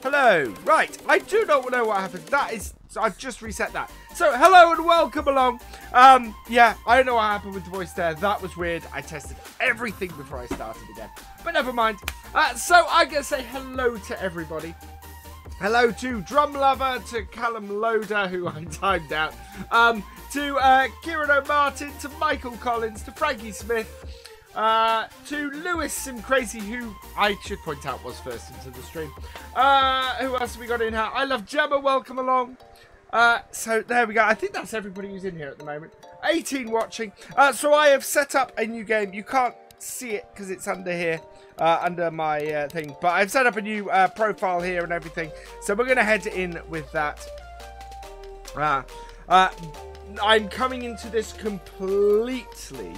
Hello. Right, I do not know what happened. That is, I've just reset that. So, hello and welcome along. Yeah, I don't know what happened with the voice there. That was weird. I tested everything before I started again. But never mind. So, I'm going to say hello to everybody. Hello to Drum Lover, to Callum Loader, who I timed out, to Kieran O'Martin, to Michael Collins, to Frankie Smith, to Lewis Sim Crazy, who I should point out was first into the stream. Who else have we got in here? I Love Gemma, welcome along. So there we go. I think that's everybody who's in here at the moment. 18 watching. So I have set up a new game. You can't see it because it's under here, under my thing. But I've set up a new profile here and everything. So we're going to head in with that. I'm coming into this completely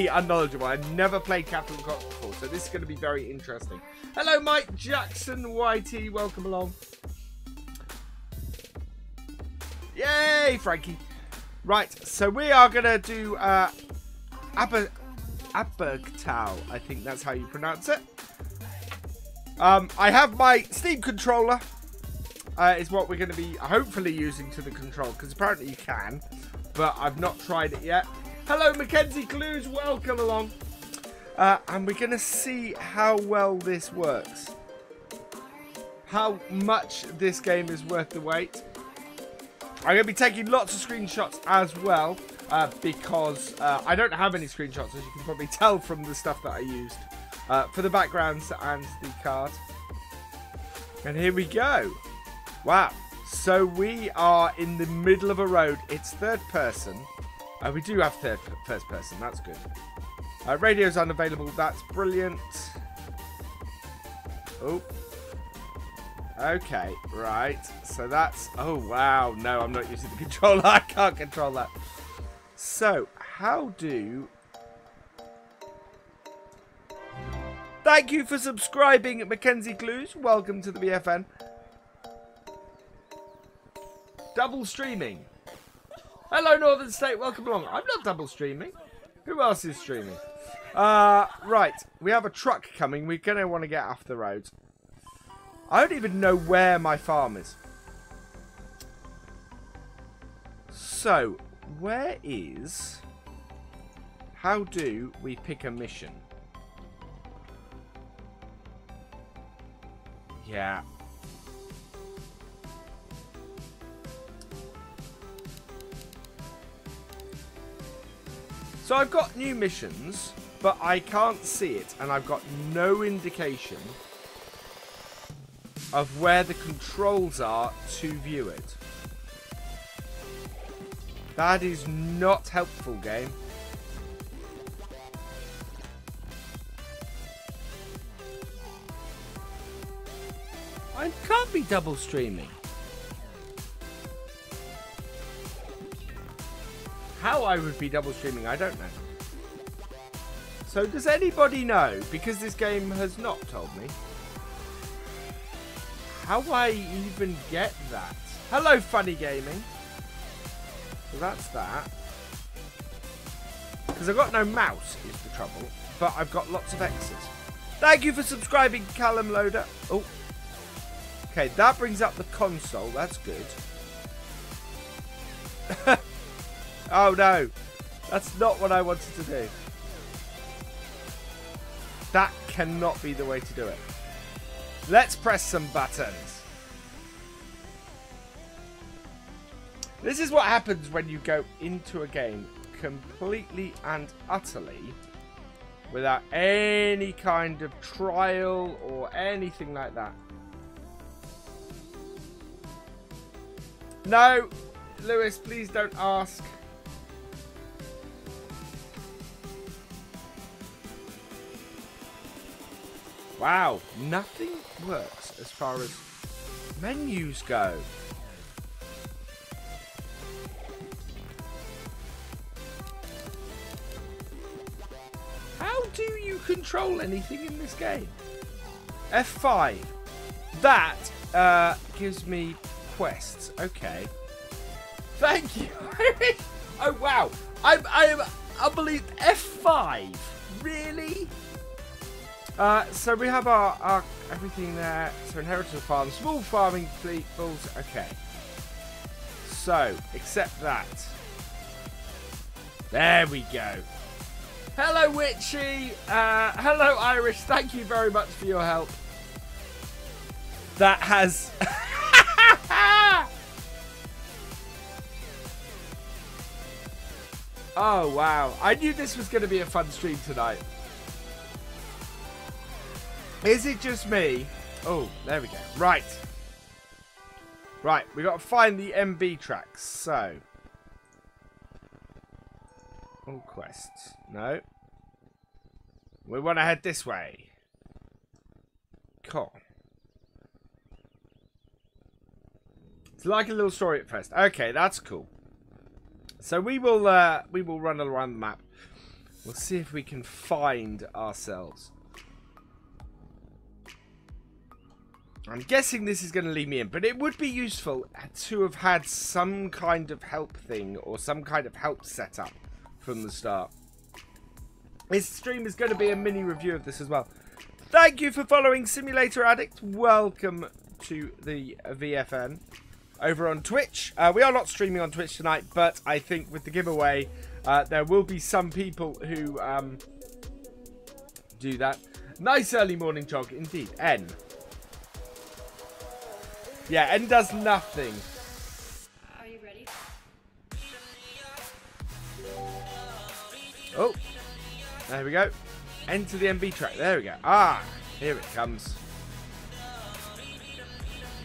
unknowledgeable. I've never played Captain Cox before, so this is going to be very interesting. Hello, Mike Jackson, YT, welcome along. Yay, Frankie. Right, so we are going to do Abergtau, I think that's how you pronounce it. I have my Steam controller, is what we're going to be hopefully using to the control, because apparently you can, but I've not tried it yet. Hello, Mackenzie Clues, welcome along. And we're going to see how well this works. How much this game is worth the wait. I'm going to be taking lots of screenshots as well, because I don't have any screenshots, as you can probably tell from the stuff that I used for the backgrounds and the card. And here we go. Wow. So we are in the middle of a road. It's third person. We do have first person. That's good. Radio's unavailable. That's brilliant. Oh. Okay, right. So that's... Oh, wow. No, I'm not using the controller. I can't control that. So, how do... Thank you for subscribing, Mackenzie Clues. Welcome to the BFN. Double streaming. Hello, Northern State. Welcome along. I'm not double streaming. Who else is streaming? Right. We have a truck coming. We're going to want to get off the road. I don't even know where my farm is. So, where is... How do we pick a mission? Yeah. So I've got new missions, but I can't see it, and I've got no indication of where the controls are to view it. That is not helpful, game. I can't be double streaming. How I would be double streaming, I don't know. So does anybody know? Because this game has not told me. How I even get that? Hello, Funny Gaming. So that's that. Because I've got no mouse is the trouble. But I've got lots of X's. Thank you for subscribing, Callum Loader. Oh. Okay, that brings up the console. That's good. Oh no, that's not what I wanted to do. That cannot be the way to do it. Let's press some buttons. This is what happens when you go into a game completely and utterly without any kind of trial or anything like that. No, Lewis, please don't ask. Wow, nothing works as far as menus go. How do you control anything in this game? F5. That gives me quests. Okay. Thank you. Oh wow. I believe F5. Really? So we have our everything there. So inheritance farm, small farming fleet, bulls. Okay. So, accept that. There we go. Hello, Witchy. Hello, Irish. Thank you very much for your help. That has... Oh, wow. I knew this was going to be a fun stream tonight. Is it just me? Oh, there we go. Right. Right, we got to find the MB tracks. So. All quests. No. We want to head this way. Cool. It's like a little story at first. Okay, that's cool. So we will run around the map. We'll see if we can find ourselves. I'm guessing this is going to lead me in, but it would be useful to have had some kind of help thing or some kind of help setup from the start. This stream is going to be a mini review of this as well. Thank you for following Simulator Addict. Welcome to the VFN over on Twitch. We are not streaming on Twitch tonight, but I think with the giveaway, there will be some people who do that. Nice early morning jog indeed. N. Yeah, N does nothing. Are you ready? Oh, there we go. Enter the MB track. There we go. Ah, here it comes.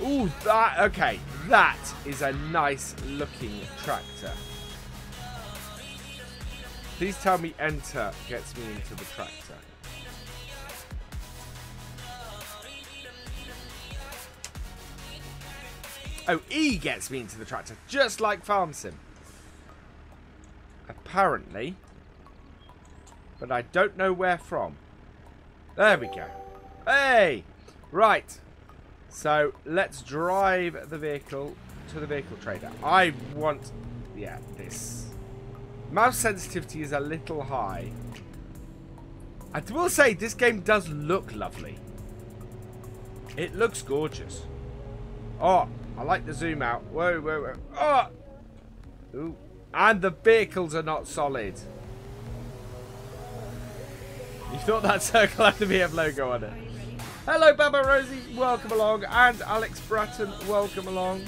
Ooh, that, okay. That is a nice looking tractor. Please tell me enter gets me into the tractor. Oh, E gets me into the tractor, just like Farm Sim. Apparently. But I don't know where from. There we go. Hey! Right. So, let's drive the vehicle to the vehicle trader. I want... Yeah, this. Mouse sensitivity is a little high. I will say, this game does look lovely. It looks gorgeous. Oh, I like the zoom out. Whoa, whoa, whoa. Oh! Ooh. And the vehicles are not solid. You thought that circle had the VF logo on it. Hello, Baba Rosie. Welcome along. And Alex Bratton. Welcome along.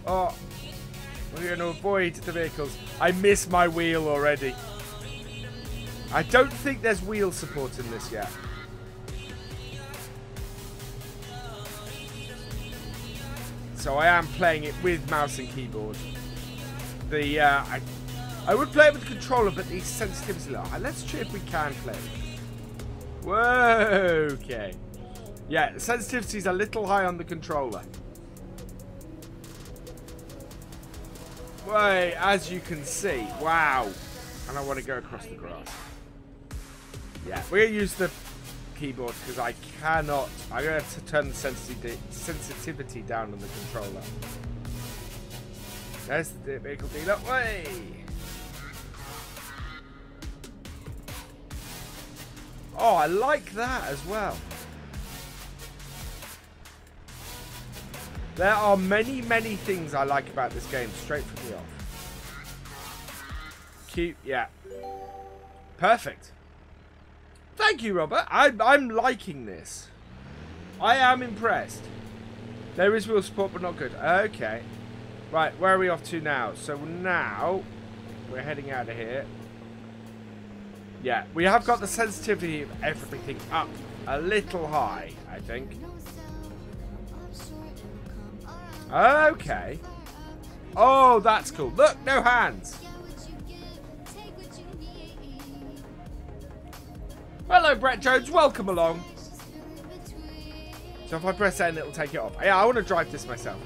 Oh. We're going to avoid the vehicles. I miss my wheel already. I don't think there's wheel support in this yet. So I am playing it with mouse and keyboard. The I would play it with the controller, but the sensitivity low. Let's see if we can play it. Whoa, okay. Yeah, the sensitivity is a little high on the controller. Wait, as you can see, wow. And I want to go across the grass. Yeah, we're going to use the keyboard because I cannot. I'm going to have to turn the sensitivity down on the controller. There's the vehicle dealer. Way. Oh, I like that as well. There are many, many things I like about this game straight from the off. Cute, yeah. Perfect. Thank you, Robert. I'm liking this. I am impressed. There is wheel support, but not good. Okay. Right, where are we off to now? So now, we're heading out of here. Yeah, we have got the sensitivity of everything up a little high, I think. Okay. Oh, that's cool. Look, no hands. Hello, Brett Jones. Welcome along. So if I press N, it'll take it off. Yeah, I want to drive this myself.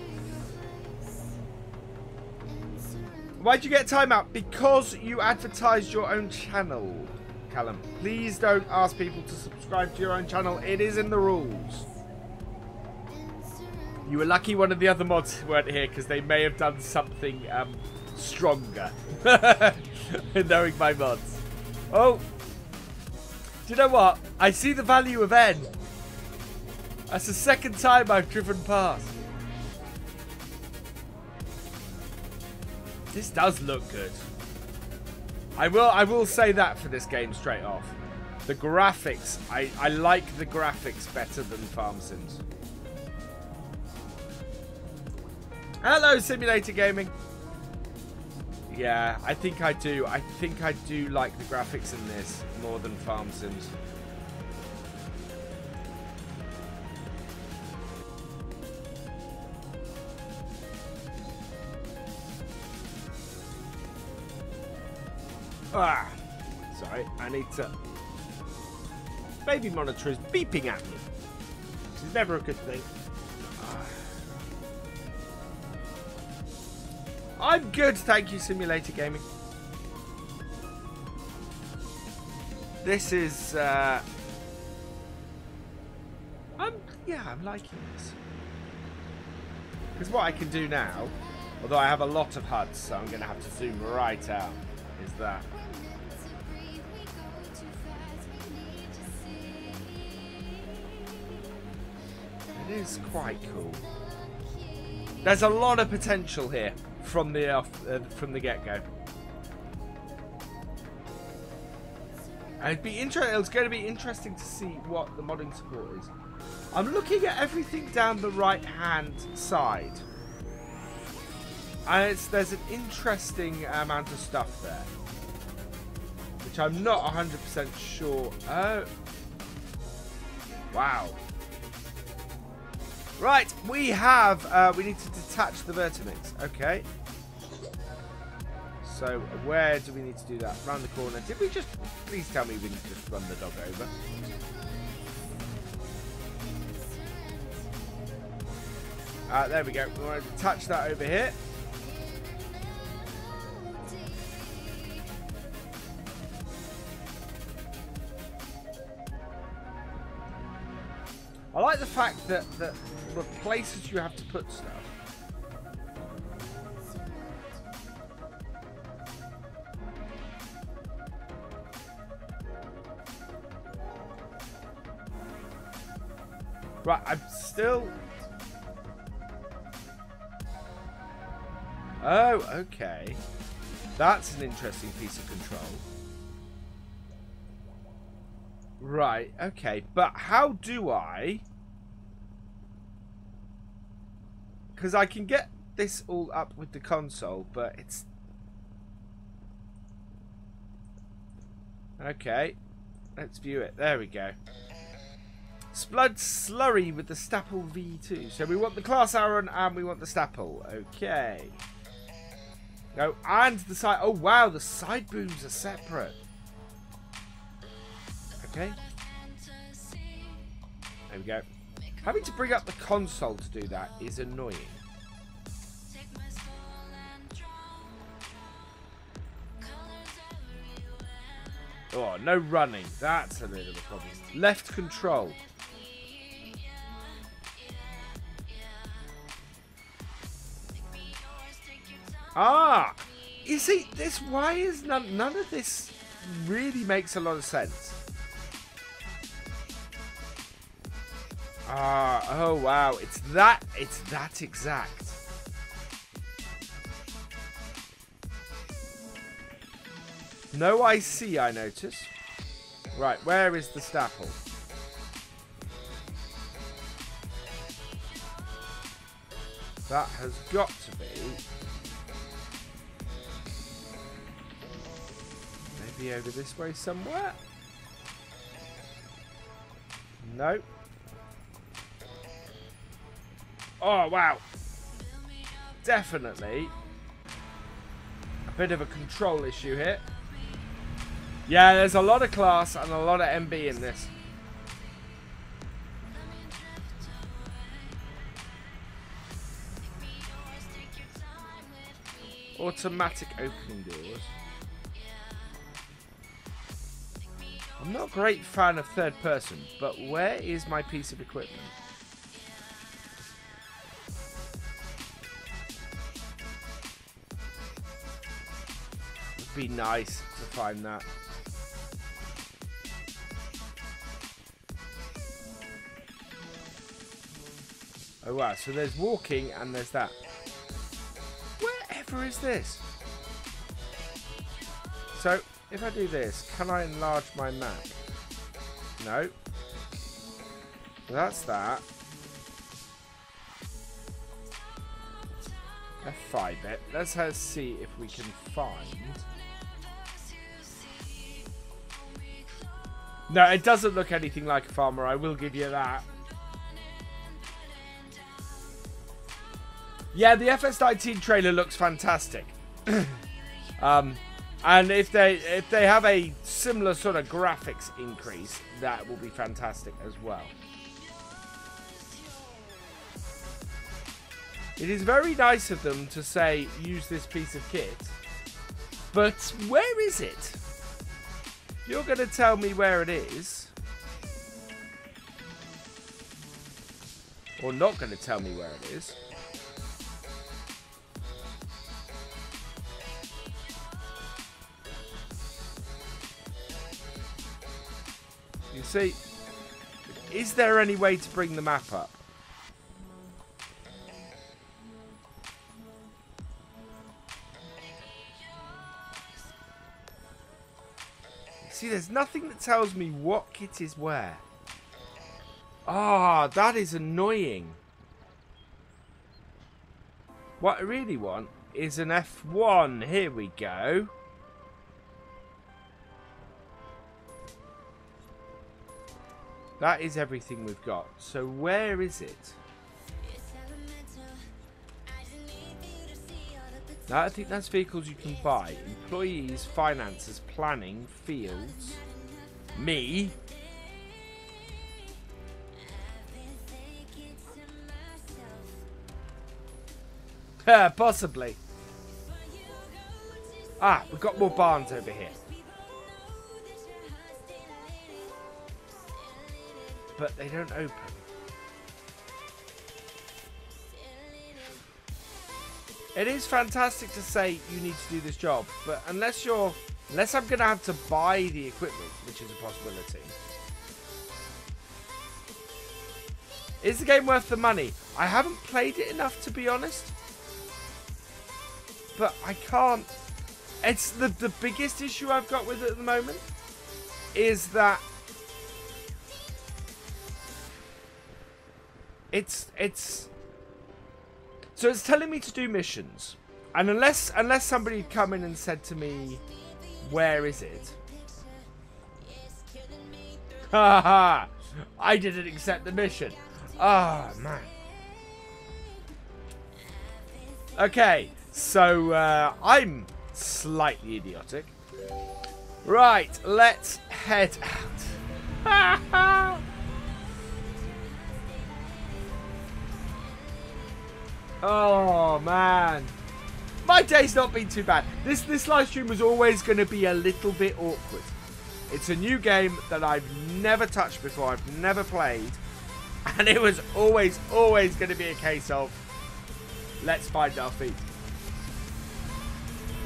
Why'd you get a timeout? Because you advertised your own channel, Callum. Please don't ask people to subscribe to your own channel. It is in the rules. You were lucky one of the other mods weren't here because they may have done something stronger. Knowing my mods. Oh. Do you know what? I see the value of N. That's the second time I've driven past. This does look good. I will say that for this game straight off. The graphics, I like the graphics better than Farm Sims. Hello, Simulator Gaming. Yeah, I think I do. I think I do like the graphics in this more than Farm Sims. Ah, sorry, I need to... Baby monitor is beeping at me. Which is never a good thing. I'm good, thank you, Simulator Gaming. This is, I'm liking this. Because what I can do now, although I have a lot of HUDs, so I'm going to have to zoom right out, is that. It is quite cool. There's a lot of potential here from the get-go. It's going to be interesting to see what the modding support is. I'm looking at everything down the right-hand side, and there's an interesting amount of stuff there, which I'm not 100% sure. Oh, wow. Right, we need to detach the Vertimix. Okay. So, where do we need to do that? Round the corner. Did we just... Please tell me we can just run the dog over. There we go. We want to detach that over here. I like the fact that the places you have to put stuff. Right, I'm still... Oh, okay. That's an interesting piece of control. Right, okay. But how do I... Because I can get this all up with the console, but it's... Okay. Let's view it. There we go. Blood Slurry with the Staple V2. So we want the Class Iron and we want the Staple. Okay. Oh, and the side... Oh, wow. The side booms are separate. Okay. There we go. Having to bring up the console to do that is annoying. Oh, no running. That's a little bit of a problem. Left control. Ah! You see, this... Why is none of this really makes a lot of sense. Ah, oh wow, it's that exact. No IC, I notice. Right, where is the Staple? That has got to be... Maybe over this way somewhere? No. Oh, wow. Definitely a bit of a control issue here. Yeah, there's a lot of class and a lot of MB in this. Automatic opening doors. I'm not a great fan of third person, but where is my piece of equipment? It'd be nice to find that. Oh wow, so there's walking and there's that. Wherever is this? So, if I do this, can I enlarge my map? No. So that's that. F5 it. Let's see if we can find... No, it doesn't look anything like a farmer, I will give you that. Yeah, the FS19 trailer looks fantastic. And if they have a similar sort of graphics increase, that will be fantastic as well. It is very nice of them to say, use this piece of kit. But where is it? You're going to tell me where it is. Or not going to tell me where it is. You see, is there any way to bring the map up? See, there's nothing that tells me what kit is where. Ah, that is annoying. What I really want is an F1. Here we go. That is everything we've got. So where is it? I think that's vehicles you can buy. Employees, finances, planning, fields. Me. Possibly. Ah, we've got more barns over here. But they don't open. It is fantastic to say you need to do this job, but unless I'm going to have to buy the equipment, which is a possibility. Is the game worth the money? I haven't played it enough to be honest. But I can't. It's the biggest issue I've got with it at the moment is that so it's telling me to do missions, and unless somebody had come in and said to me, where is it? Haha! I didn't accept the mission. Oh man. Okay, so I'm slightly idiotic. Right, let's head out. Oh man, my day's not been too bad. This live stream was always going to be a little bit awkward. It's a new game that I've never touched before. I've never played, and it was always going to be a case of let's find our feet.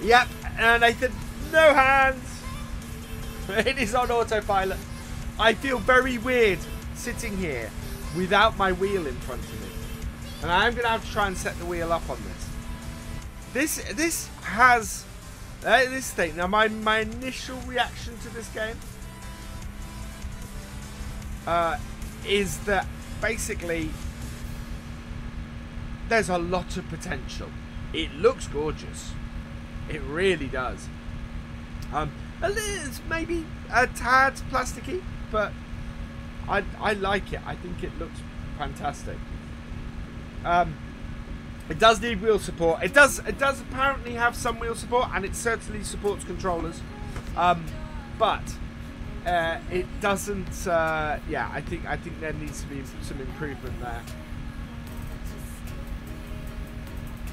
Yep, and Nathan, no hands. It is on autopilot. I feel very weird sitting here without my wheel in front of me. And I'm going to have to try and set the wheel up on this. This has... this thing. Now, my initial reaction to this game is that basically there's a lot of potential. It looks gorgeous. It really does. It's maybe a tad plasticky, but I like it. I think it looks fantastic. It does need wheel support. It does apparently have some wheel support, and it certainly supports controllers. But it doesn't. Yeah, I think there needs to be some improvement there.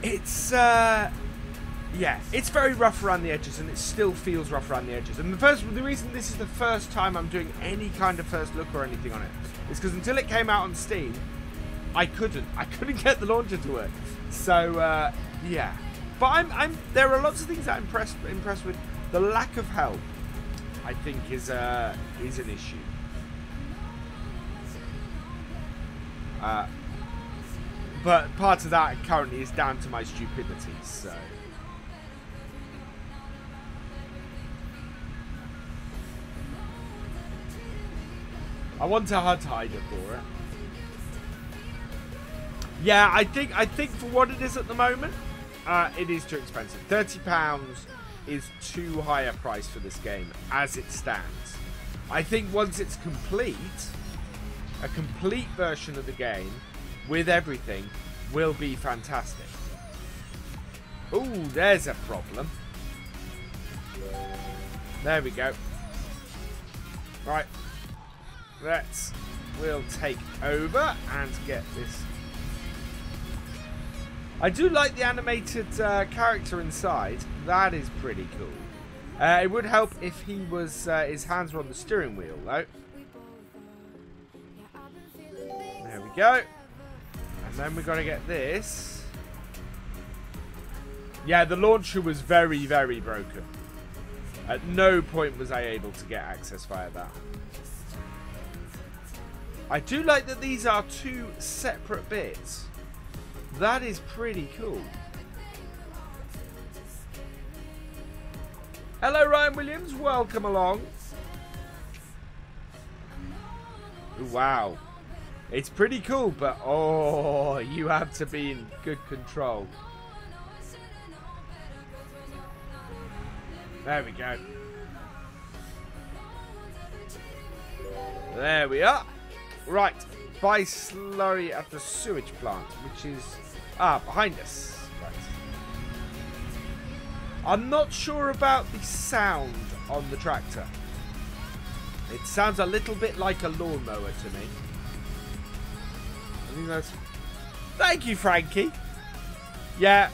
It's yeah, it's very rough around the edges, and it still feels rough around the edges. And the reason this is the first time I'm doing any kind of first look or anything on it is because until it came out on Steam, I couldn't get the launcher to work. So yeah, but there are lots of things that I'm impressed with. The lack of help, I think, is an issue. But part of that currently is down to my stupidity, so... I want a HUD hider for it. Yeah, I think for what it is at the moment, it is too expensive. £30 is too high a price for this game as it stands. I think once it's complete, a complete version of the game with everything will be fantastic. Ooh, there's a problem. There we go. Right. We'll take over and get this. I do like the animated character inside. That is pretty cool. It would help if he was his hands were on the steering wheel, though. There we go. And then we got to get this. Yeah, the launcher was very, very broken. At no point was I able to get access via that. I do like that these are two separate bits. That is pretty cool. Hello, Ryan Williams. Welcome along. Wow. It's pretty cool, but oh, you have to be in good control. There we go. There we are. Right, buy slurry at the sewage plant, which is behind us. Right. I'm not sure about the sound on the tractor. It sounds a little bit like a lawnmower to me. I think that's... Thank you, Frankie. Yeah,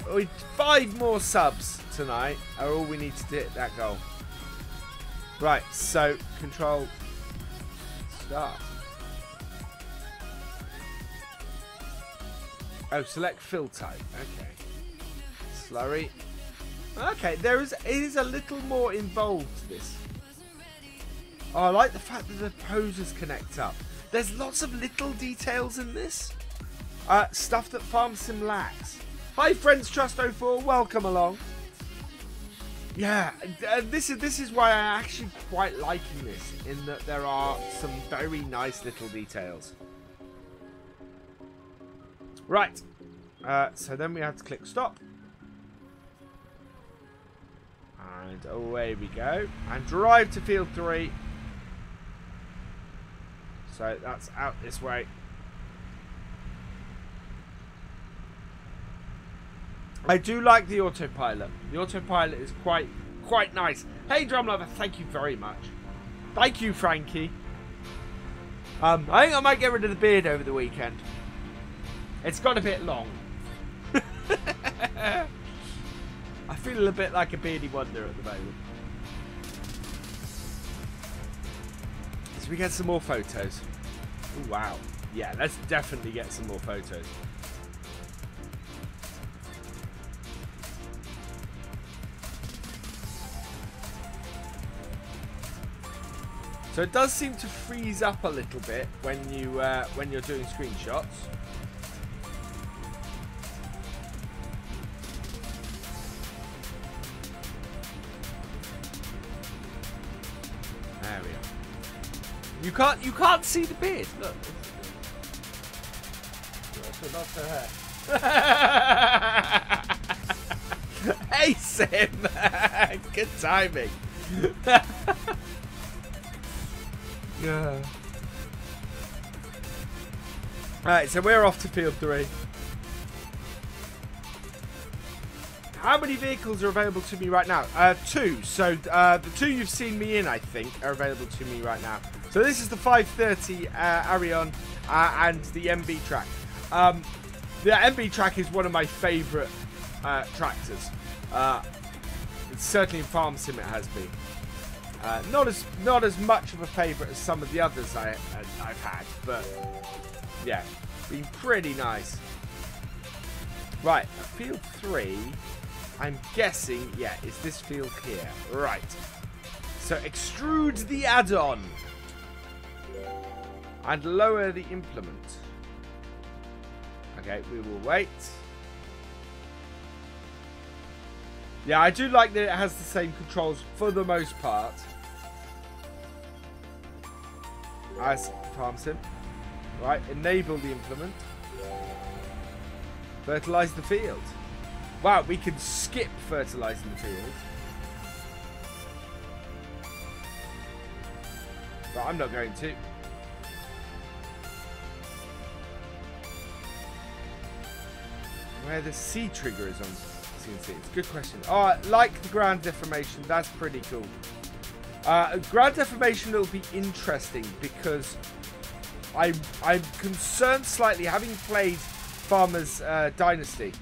5 more subs tonight are all we need to hit that goal. Right, so control start. Oh, select fill type. Okay. Slurry. Okay, it is a little more involved to this. Oh, I like the fact that the posers connect up. There's lots of little details in this. Stuff that Farm Sim lacks. Hi, Friends Trust 04. Welcome along. Yeah, this is why I'm actually quite liking this, in that there are some very nice little details. Right, so then we have to click stop. And away we go. And drive to field 3. So that's out this way. I do like the autopilot. The autopilot is quite nice. Hey, Drum Lover, thank you very much. Thank you, Frankie. I think I might get rid of the beard over the weekend. It's got a bit long. I feel a bit like a beardy wonder at the moment. So we get some more photos. Ooh, wow. Yeah, let's definitely get some more photos. So it does seem to freeze up a little bit when you're doing screenshots. There we are. You can't see the beard. Look. Not for her. Hey Sim, good timing. Yeah. Alright, so we're off to field 3. How many vehicles are available to me right now? 2. So the 2 you've seen me in, I think, are available to me right now. So this is the 530 Arion and the MB track. The MB track is one of my favourite tractors. It's certainly in Farm Sim it has been. Not as much of a favourite as some of the others I've had, but yeah, been pretty nice. Right, field 3, I'm guessing, yeah, is this field here. Right, so extrude the add-on and lower the implement. Okay, we will wait. Yeah, I do like that it has the same controls for the most part as Farm Sim. Right, enable the implement. Fertilize the field. Wow, we can skip fertilizing the field. But I'm not going to. Where the C trigger is on CNC? It's a good question. Oh, I like the ground deformation. That's pretty cool. Ground deformation will be interesting because I'm concerned slightly, having played Farmers Dynasty,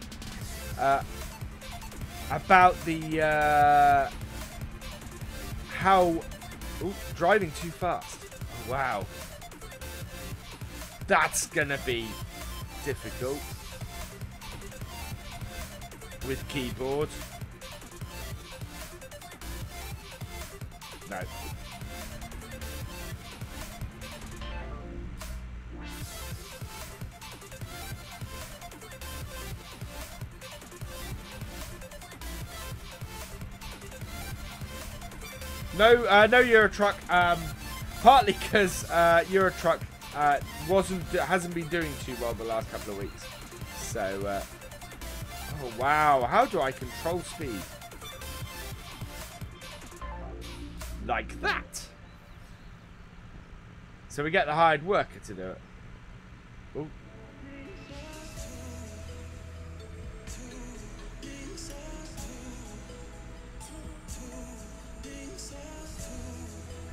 about the how driving too fast. Oh, wow, that's gonna be difficult with keyboard. No. No Euro Truck. Partly because Euro Truck hasn't been doing too well the last couple of weeks. So, oh wow, how do I control speed? Like that. So we get the hired worker to do it. Ooh.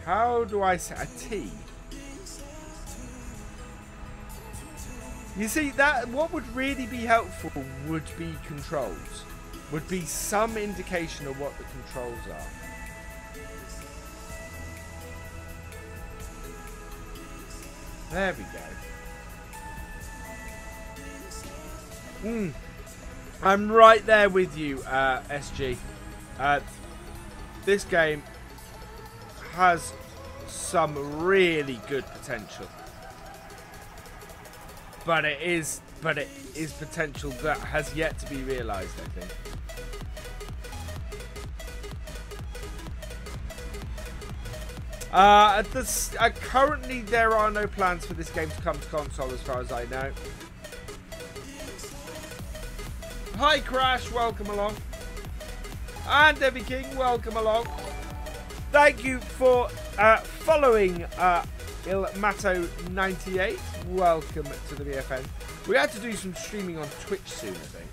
How do I set a T? You see, that what would really be helpful would be controls. Would be some indication of what the controls are. There we go. I'm right there with you, SG. This game has some really good potential, but it is potential that has yet to be realized, I think. Currently there are no plans for this game to come to console as far as I know. Hi Crash, welcome along. And Debbie King, welcome along. Thank you for following Ilmato98. Welcome to the BFN. We have to do some streaming on Twitch soon, I think.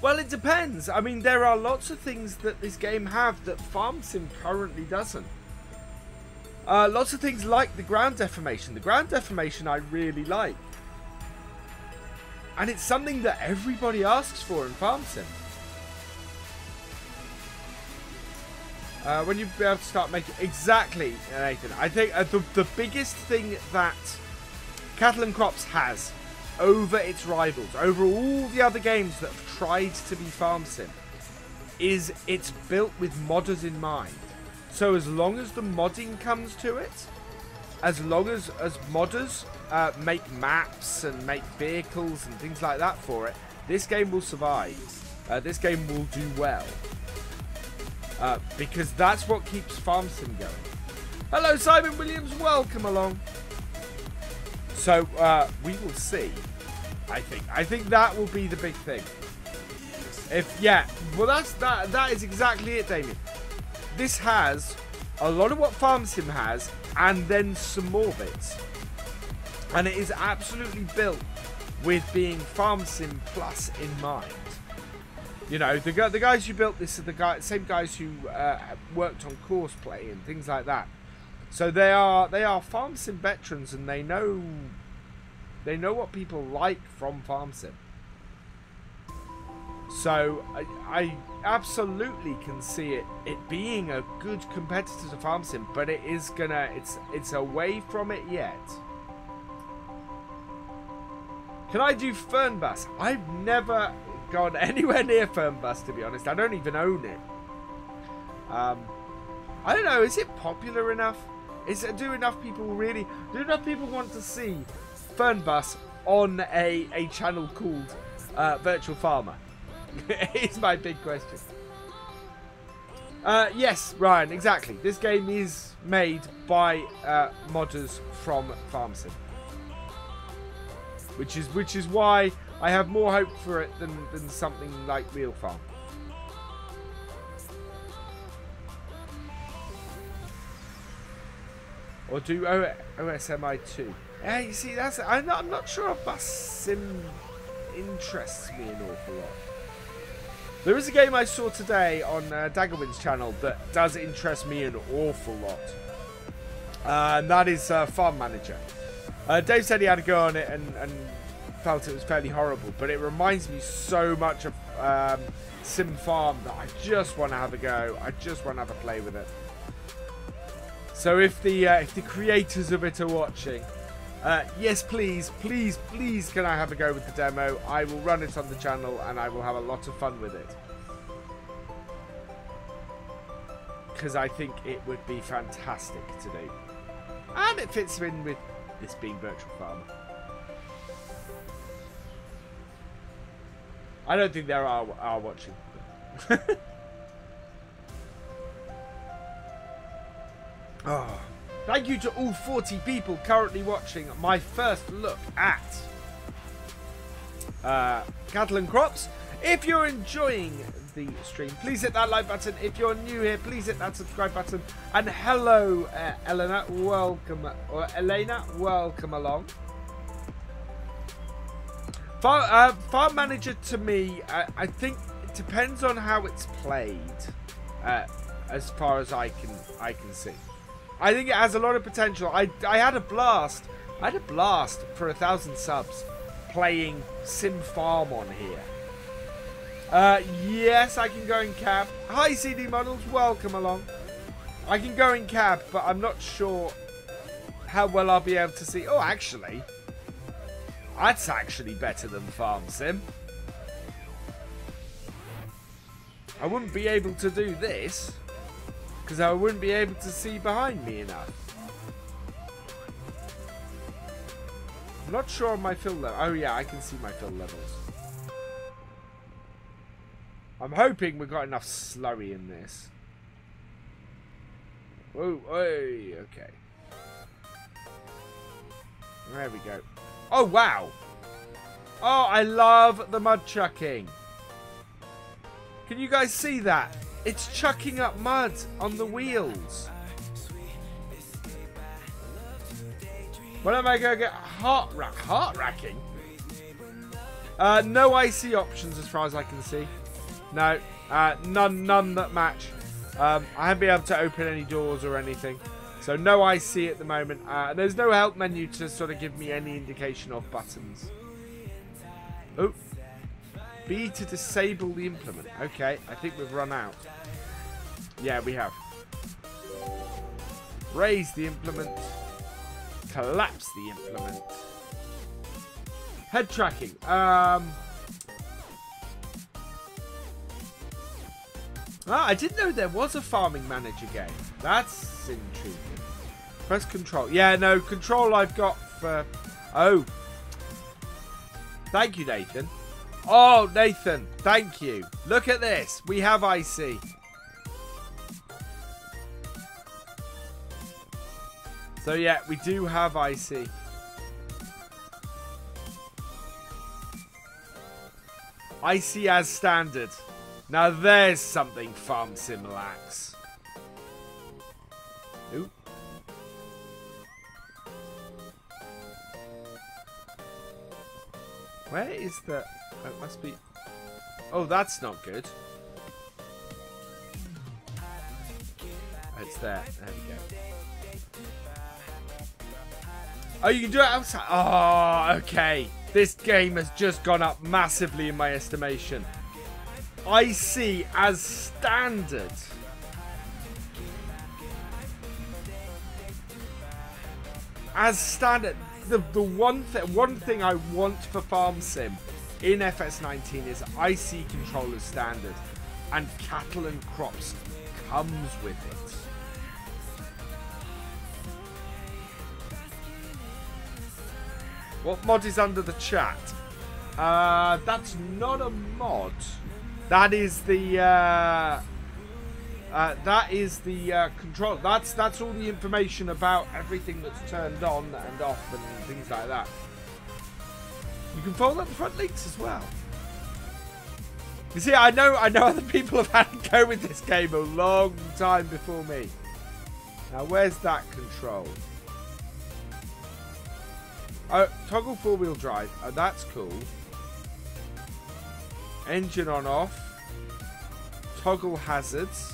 Well, it depends. I mean, there are lots of things that this game have that Farm Sim currently doesn't. Lots of things like the ground deformation. The ground deformation I really like. And it's something that everybody asks for in Farm Sim. When you be able to start making... Exactly, Nathan. I think the biggest thing that Cattle and Crops has over its rivals, over all the other games that have tried to be Farm Sim, is it's built with modders in mind. So as long as the modding comes to it, as long as modders make maps and make vehicles and things like that for it, this game will survive. This game will do well. Because that's what keeps Farm Sim going. Hello Simon Williams, welcome along. So we will see. I think that will be the big thing. Well that is exactly it, Damien. This has a lot of what Farm Sim has, and then some more bits. And it is absolutely built with being Farm Sim Plus in mind. You know, the guys who built this are the same guys who worked on Courseplay and things like that. So they are Farm Sim veterans, and they know what people like from Farm Sim. So I absolutely can see it being a good competitor to Farm Sim, but it's away from it yet. Can I do Fernbus? I've never gone anywhere near Fernbus, to be honest. I don't even own it. I don't know, is it popular enough? Do enough people want to see Fernbus on a channel called Virtual Farmer? It's my big question. Yes, Ryan, exactly. This game is made by modders from FarmSim. Which is why I have more hope for it than something like Real Farm. Or do OSMI 2. Yeah, you see, I'm not sure if Bus Sim interests me an awful lot. There is a game I saw today on Daggerwind's channel that does interest me an awful lot. And that is Farm Manager. Dave said he had a go on it and felt it was fairly horrible, but it reminds me so much of Sim Farm that I just want to have a go. I just want to have a play with it. So if the creators of it are watching, yes, please, can I have a go with the demo? I will run it on the channel and I will have a lot of fun with it. Because I think it would be fantastic to do. And it fits in with this being Virtual Farm. I don't think there are watching. Oh, thank you to all 40 people currently watching my first look at cattle and crops. If you're enjoying the stream, please hit that like button. If you're new here, please hit that subscribe button. And hello, Elena, welcome, or Elena, welcome along. Farm Manager to me, I think it depends on how it's played. As far as I can see, I think it has a lot of potential. I had a blast. I had a blast for 1,000 subs playing Sim Farm on here. Yes, I can go in cab. Hi, CD Models, welcome along. I can go in cab, but I'm not sure how well I'll be able to see. Oh, actually, that's actually better than Farm Sim. I wouldn't be able to do this because I wouldn't be able to see behind me enough. I'm not sure on my fill level. Oh yeah, I can see my fill levels. I'm hoping we've got enough slurry in this. Whoa, okay. There we go. Oh, wow. Oh, I love the mud chucking. Can you guys see that? It's chucking up mud on the wheels. When am I going to get heart racking? No IC options as far as I can see. No, none that match. I haven't been able to open any doors or anything. So no IC at the moment. There's no help menu to sort of give me any indication of buttons. Oh. B to disable the implement. Okay, I think we've run out. Yeah, we have. Raise the implement. Collapse the implement. Head tracking. I didn't know there was a farming manager game. That's intriguing. Press control. Yeah, no, control I've got for... Oh. Thank you, Nathan. Oh, Nathan, thank you. Look at this. We have IC. So, yeah, we do have IC. IC as standard. Now, there's something Farm Sim lacks. Ooh. Where is the... Oh, it must be... Oh, that's not good. Oh, it's there. There we go. Oh, you can do it outside. Oh, okay. This game has just gone up massively in my estimation. IC as standard. As standard. The one thing I want for Farm Sim in FS19 is IC controller standard, and cattle and crops comes with it. What mod is under the chat? That's not a mod. That is the control. That's all the information about everything that's turned on and off and things like that. You can fold up the front links as well. You see, I know other people have had to go with this game a long time before me. Now, where's that control? Oh, toggle four-wheel drive. Oh, that's cool. Engine on off. Toggle hazards.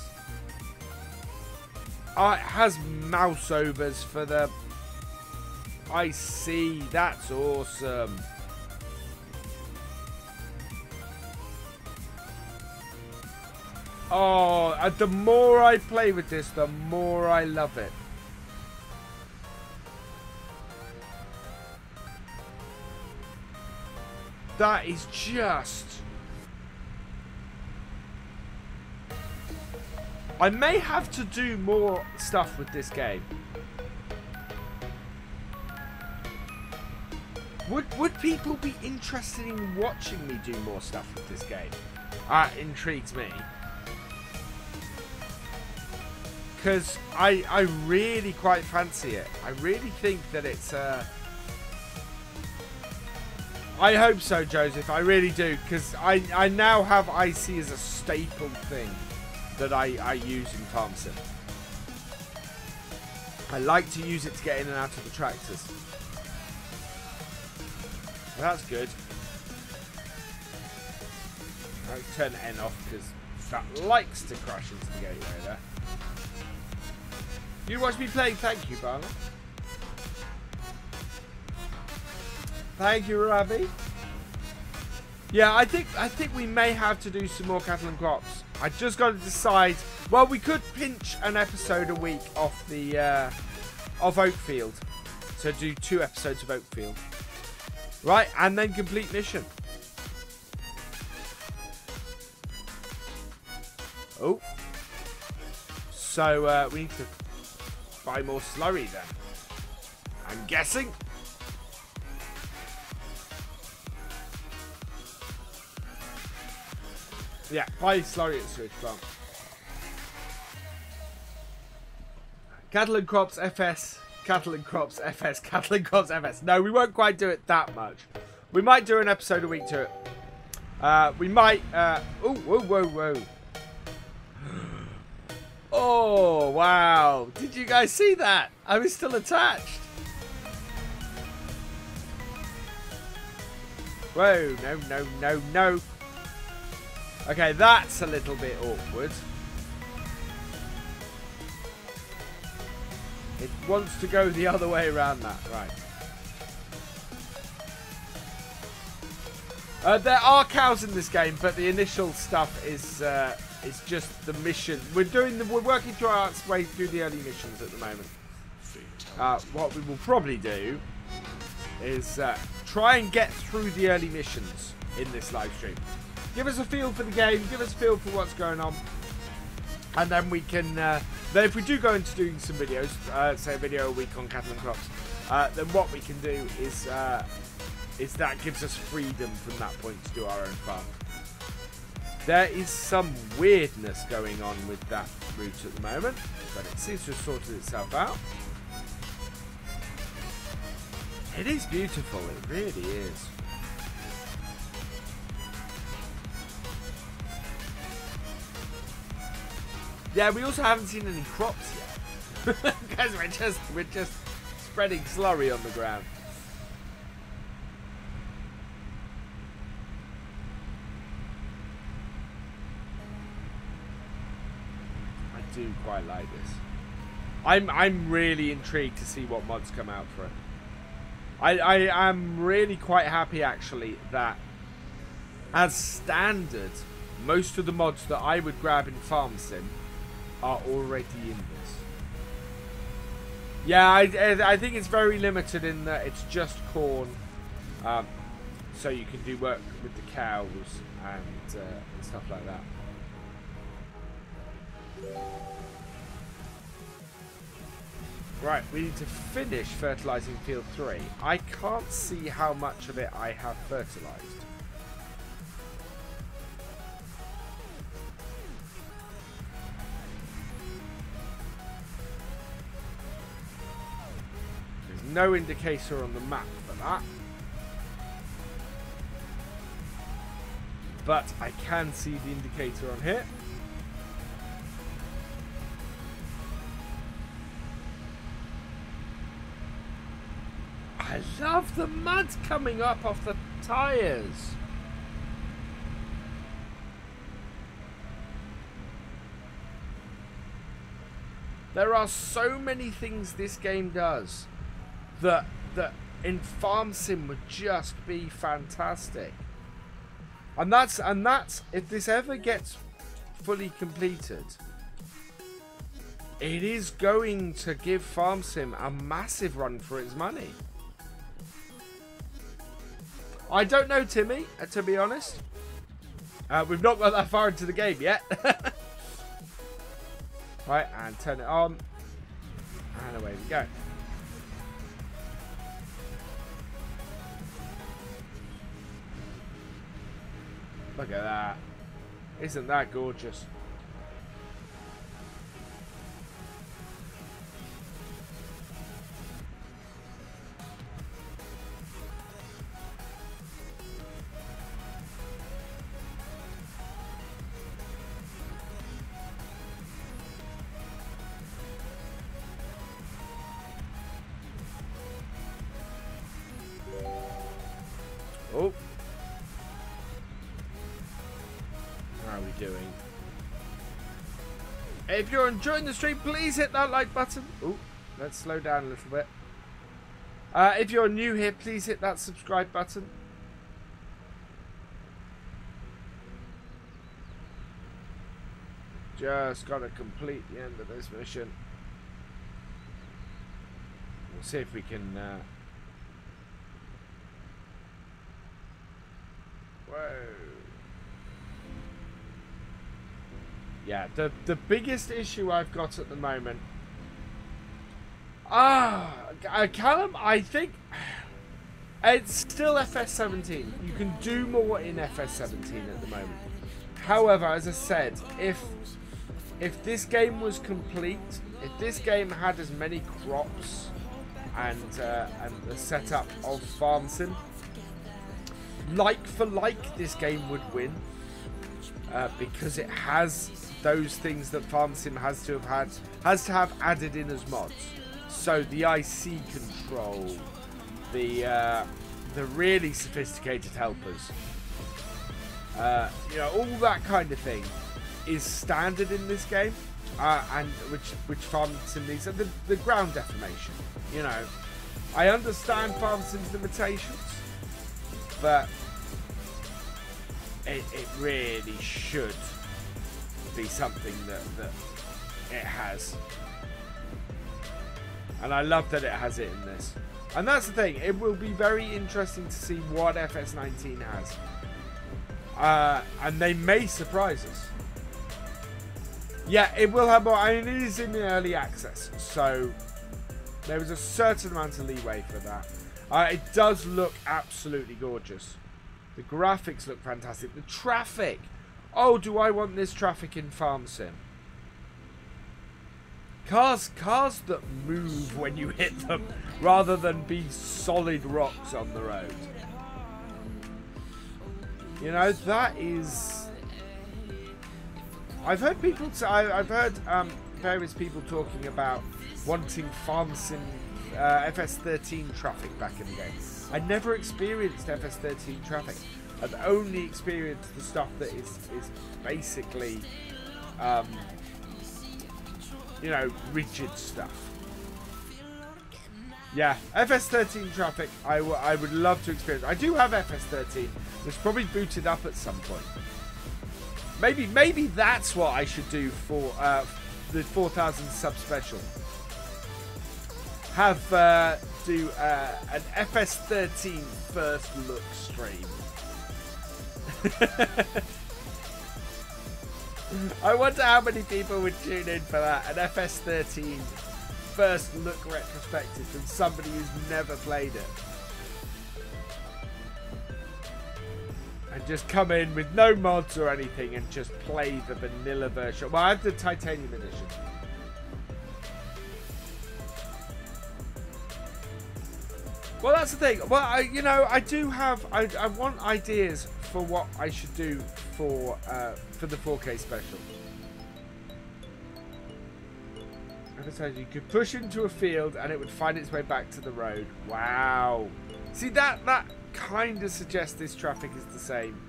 Oh, it has mouse overs for the... I see. That's awesome. Oh, the more I play with this, the more I love it. That is just... I may have to do more stuff with this game. Would people be interested in watching me do more stuff with this game? Intrigues me. Because I really quite fancy it. I really think that it's... I hope so, Joseph. I really do. Because I now have IC as a staple thing that I use in Farm Sim. I like to use it to get in and out of the tractors. Well, that's good. I'll turn N off because that likes to crash into the gateway there. You watch me playing, thank you, Barlow. Thank you, Ravi. Yeah, I think we may have to do some more cattle and crops. I just got to decide. Well, we could pinch an episode a week off the of Oakfield, so do 2 episodes of Oakfield, right, and then complete mission. Oh, so we need to buy more slurry then. I'm guessing. Yeah, buy slurry at the sewage plant. Cattle and crops FS. Cattle and crops FS. Cattle and crops FS. No, we won't quite do it that much. We might do an episode a week to it. We might... oh, whoa, whoa, whoa. Oh, wow. Did you guys see that? I was still attached. Whoa, no, no, no, no. Okay, that's a little bit awkward. It wants to go the other way around that, right. There are cows in this game, but the initial stuff is just the mission. We're working through our way through the early missions at the moment. What we will probably do is try and get through the early missions in this live stream. Give us a feel for the game, give us a feel for what's going on, and then we can, then if we do go into doing some videos, say a video a week on cattle and crops, then what we can do is that gives us freedom from that point to do our own farm. There is some weirdness going on with that route at the moment, but it seems to have sorted itself out. It is beautiful, it really is. Yeah, we also haven't seen any crops yet. Because we're just spreading slurry on the ground. I do quite like this. I'm really intrigued to see what mods come out for it. I am really quite happy actually that as standard, most of the mods that I would grab in Farm Sim are already in this. Yeah, I think it's very limited in that it's just corn, so you can do work with the cows and stuff like that. Right, we need to finish fertilizing field 3. I can't see how much of it I have fertilized. There's no indicator on the map for that. But I can see the indicator on here. I love the mud coming up off the tyres. There are so many things this game does that in Farm Sim would just be fantastic. And that's if this ever gets fully completed, it is going to give Farm Sim a massive run for its money. I don't know, Timmy, to be honest. We've not got that far into the game yet. Right, and turn it on. And away we go. Look at that. Isn't that gorgeous? Oh. How are we doing? If you're enjoying the stream, please hit that like button. Oh, let's slow down a little bit. If you're new here, please hit that subscribe button. Just got to complete the end of this mission. We'll see if we can... Whoa. Yeah, the biggest issue I've got at the moment... Callum, I think... It's still FS17. You can do more in FS17 at the moment. However, as I said, if this game was complete, if this game had as many crops and the setup of Farm Sim, like for like, this game would win because it has those things that Farm Sim has to have added in as mods. So the IC control, the really sophisticated helpers, you know, all that kind of thing is standard in this game, and which Farm Sim needs. And the ground deformation, you know, I understand Farm Sim's limitations, but it really should be something that it has. And I love that it has it in this. And that's the thing, it will be very interesting to see what FS19 has. And they may surprise us. Yeah, it will have more. I mean, it is in the early access, so there is a certain amount of leeway for that. It does look absolutely gorgeous. The graphics look fantastic. The traffic. Oh, do I want this traffic in Farm Sim? Cars that move when you hit them, rather than be solid rocks on the road. You know, that is... I've heard people... I've heard various people talking about wanting Farm Sim FS13 traffic back in the game. I never experienced FS13 traffic. I've only experienced the stuff that is basically... you know, rigid stuff. Yeah, FS13 traffic, I would love to experience. I do have FS13. It's probably booted up at some point. Maybe that's what I should do for the 4,000 sub special. Have do an FS13 first look stream. I wonder how many people would tune in for that. An FS13 first look retrospective than somebody who's never played it. And just come in with no mods or anything and just play the vanilla version. Well, I have the titanium edition. Well, that's the thing. Well, I do have. I want ideas for what I should do for the 4K special. You could push into a field and it would find its way back to the road. Wow. See, that kind of suggests this traffic is the same.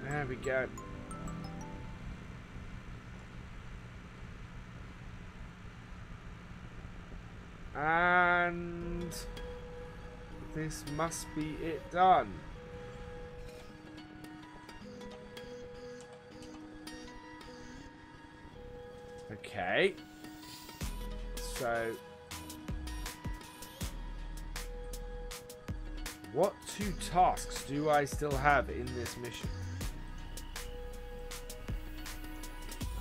There we go. And this must be it done. Okay. So, what 2 tasks do I still have in this mission?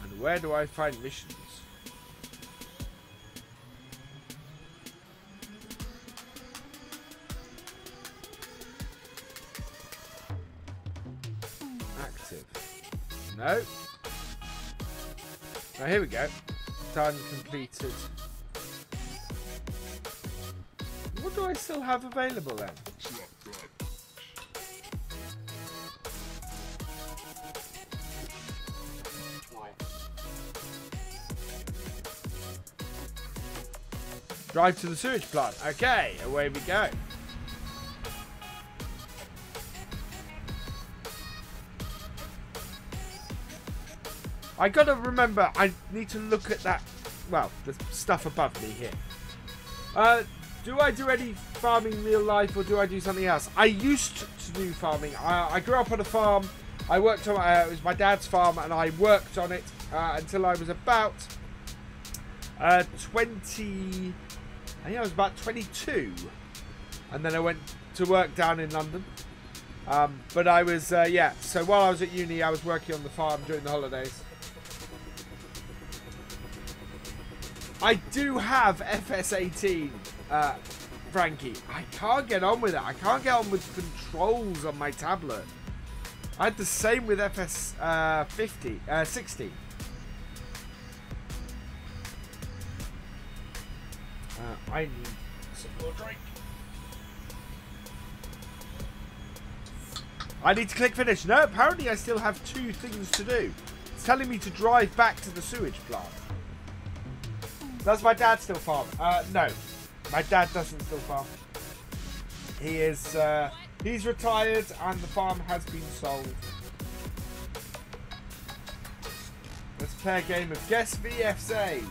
And where do I find missions? Active. No. Oh, here we go. Done, completed. What do I still have available then? Drive to the sewage plant. Okay, away we go. I gotta remember, I need to look at that, well, the stuff above me here. Do I do any farming in real life or do I do something else? I used to do farming. I grew up on a farm. I worked on it was my dad's farm and I worked on it until I was about 20, I think I was about 22. And then I went to work down in London. But I was, yeah, so while I was at uni, I was working on the farm during the holidays. I do have FS18, Frankie. I can't get on with it. I can't get on with controls on my tablet. I had the same with FS 16. I need some more drink. I need to click finish. No, apparently I still have 2 things to do. It's telling me to drive back to the sewage plant. Does my dad still farm? No. My dad doesn't still farm. He is, he's retired and the farm has been sold. Let's play a game of Guess VF's age.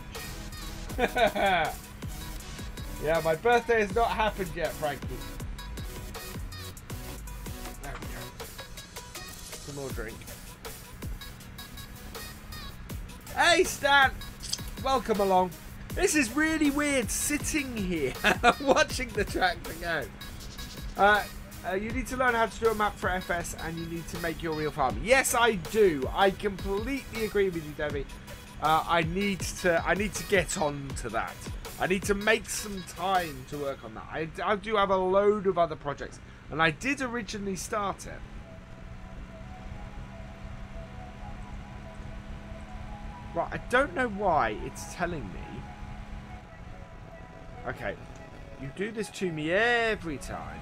Yeah, my birthday has not happened yet, Frankie. There we go. Some more drink. Hey, Stan! Welcome along. This is really weird sitting here watching the tractor go. You need to learn how to do a map for FS and you need to make your real farm. Yes, I do. I completely agree with you, Debbie. I need to get on to that. I need to make some time to work on that. I do have a load of other projects and I did originally start it. Right, I don't know why it's telling me. Okay, you do this to me every time.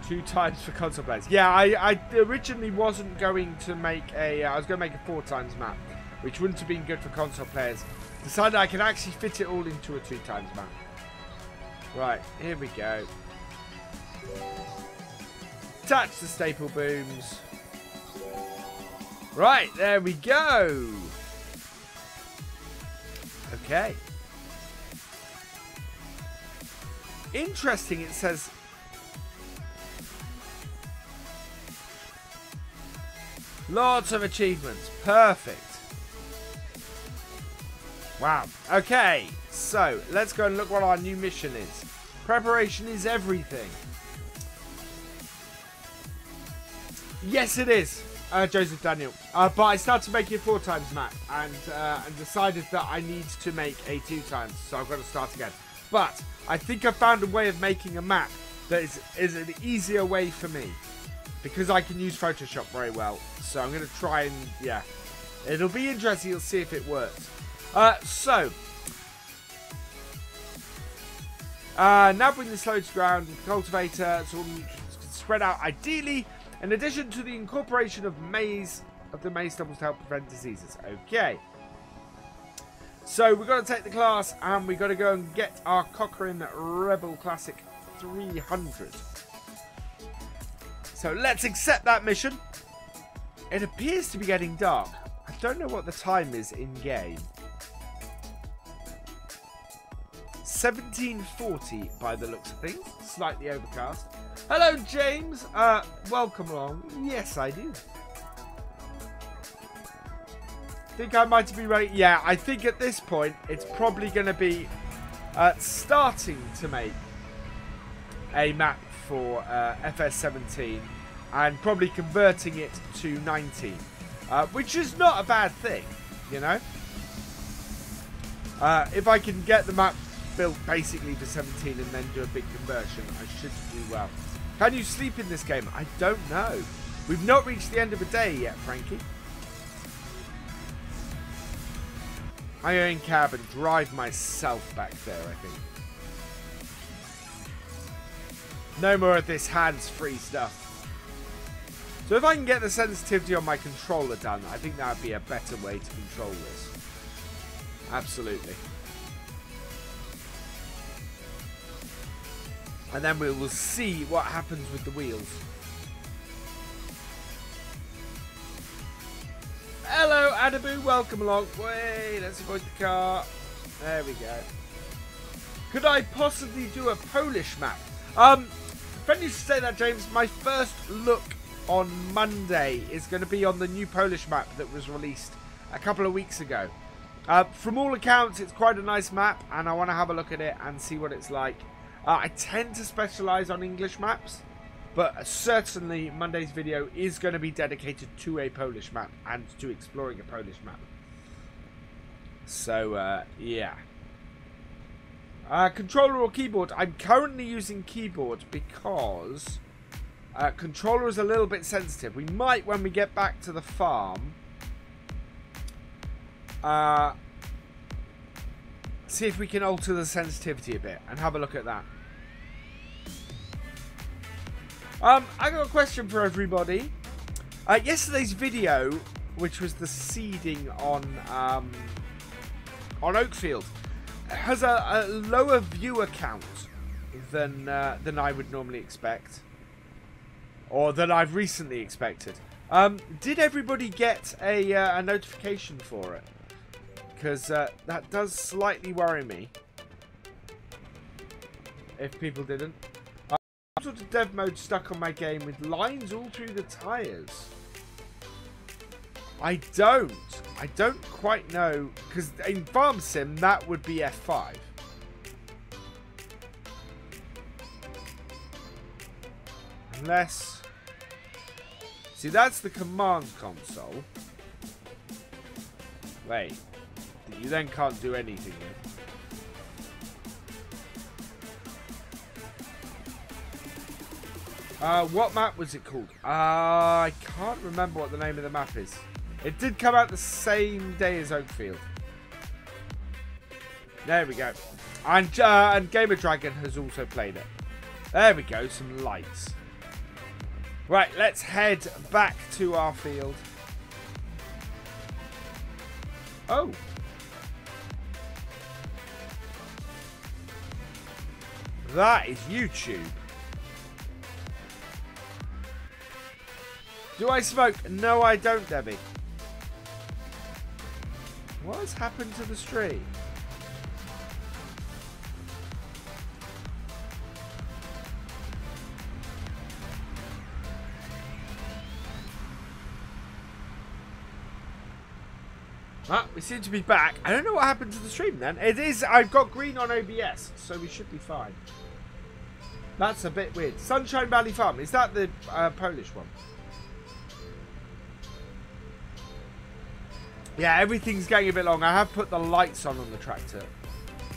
Two times for console players. Yeah, I originally wasn't going to make a... I was going to make a 4 times map, which wouldn't have been good for console players. Decided I could actually fit it all into a 2 times map. Right, here we go. Attach the staple booms. Right, there we go. Okay. Interesting, it says... Lots of achievements. Perfect. Wow. Okay, so let's go and look what our new mission is. Preparation is everything. Yes, it is, Joseph Daniel. But I started making a 4 times map and decided that I need to make a 2 times, so I've got to start again. But I think I found a way of making a map that is an easier way for me, because I can use Photoshop very well. So I'm going to try and, yeah, it'll be interesting. You'll see if it works. Now bring the slow to ground with the cultivator so we can spread out ideally. In addition to the incorporation of the maize stubbles to help prevent diseases. Okay. So we've got to take the class and we've got to go and get our Cochrane Rebel Classic 300. So let's accept that mission. It appears to be getting dark. I don't know what the time is in game. 17:40 by the looks of things. Slightly overcast. Hello, James. Welcome along. Yes, I do. Think I might be ready. Yeah, I think at this point it's probably going to be starting to make a map for FS17 and probably converting it to 19, which is not a bad thing, you know. If I can get the map built basically for 17 and then do a big conversion, I should do well. Can you sleep in this game? I don't know. We've not reached the end of the day yet, Frankie. I go in cab and drive myself back there, I think. No more of this hands-free stuff. So if I can get the sensitivity on my controller done, I think that would be a better way to control this. Absolutely. And then we will see what happens with the wheels. Hello, Adabu. Welcome along. Wait, let's avoid the car. There we go. Could I possibly do a Polish map? When you say that, James, my first look on Monday is going to be on the new Polish map that was released a couple of weeks ago. From all accounts, it's quite a nice map, and I want to have a look at it and see what it's like. I tend to specialise on English maps, but certainly Monday's video is going to be dedicated to a Polish map and to exploring a Polish map. So, yeah. Controller or keyboard? I'm currently using keyboard because controller is a little bit sensitive. We might, when we get back to the farm, see if we can alter the sensitivity a bit and have a look at that. I got a question for everybody. Yesterday's video, which was the seeding on Oakfield, has a lower viewer count than I would normally expect, or than I've recently expected. Did everybody get a notification for it? Because that does slightly worry me if people didn't. Sort of dev mode stuck on my game with lines all through the tires. I don't quite know, because in Farm Sim that would be F5. Unless, see, that's the command console. Wait, you then can't do anything with. What map was it called? I can't remember what the name of the map is. It did come out the same day as Oakfield. There we go. And Gamer Dragon has also played it. There we go, some lights. Right, let's head back to our field. Oh. That is YouTube. Do I smoke? No, I don't, Debbie. What has happened to the stream? Ah, we seem to be back. I don't know what happened to the stream then. It is, I've got green on OBS, so we should be fine. That's a bit weird. Sunshine Valley Farm. Is that the Polish one? Yeah, everything's getting a bit long. I have put the lights on the tractor.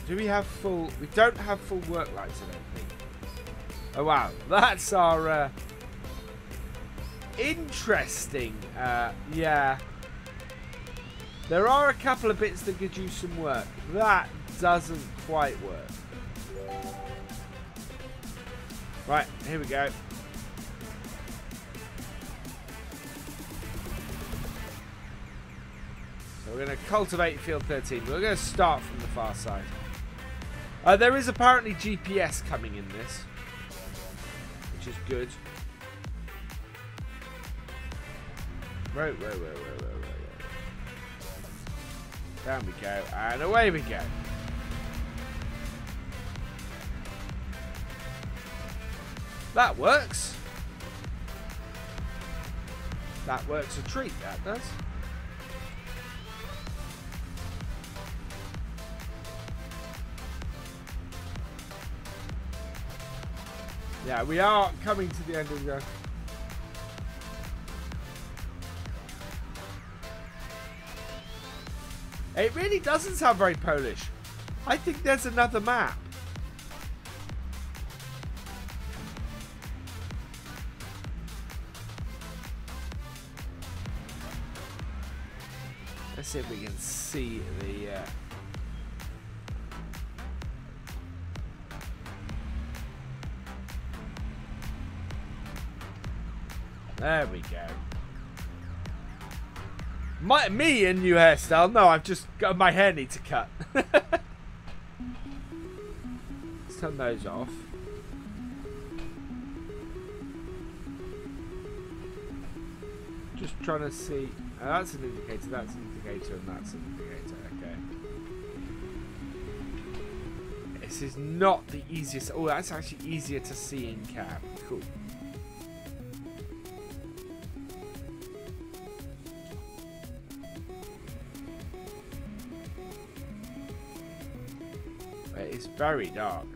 Do we have full... We don't have full work lights, I don't think. Oh, wow. That's our... Interesting. Yeah. There are a couple of bits that could use some work. That doesn't quite work. Right, here we go. So we're going to cultivate field 13. We're going to start from the far side. There is apparently GPS coming in this, which is good. Right. Down we go, and away we go. That works. That works a treat, that does. Yeah, we are coming to the end of the... It really doesn't sound very Polish. I think there's another map. Let's see if we can see the... There we go. Me a new hairstyle? No, I've just got my hair needs a cut. Let's turn those off. Just trying to see. Oh, that's an indicator, that's an indicator, and that's an indicator. Okay. This is not the easiest. Oh, that's actually easier to see in cab. Cool. It's very dark.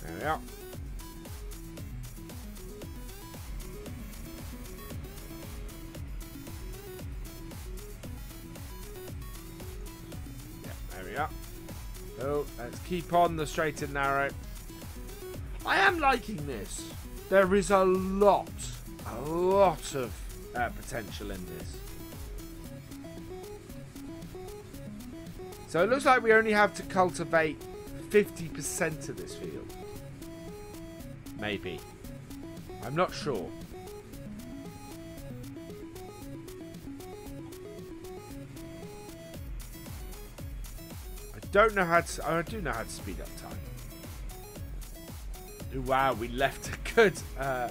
There we are. Yeah, there we are. So let's keep on the straight and narrow. I am liking this. There is a lot of potential in this. So it looks like we only have to cultivate 50% of this field. Maybe. I'm not sure. I don't know how to... I do know how to speed up time. Wow, we left a good... there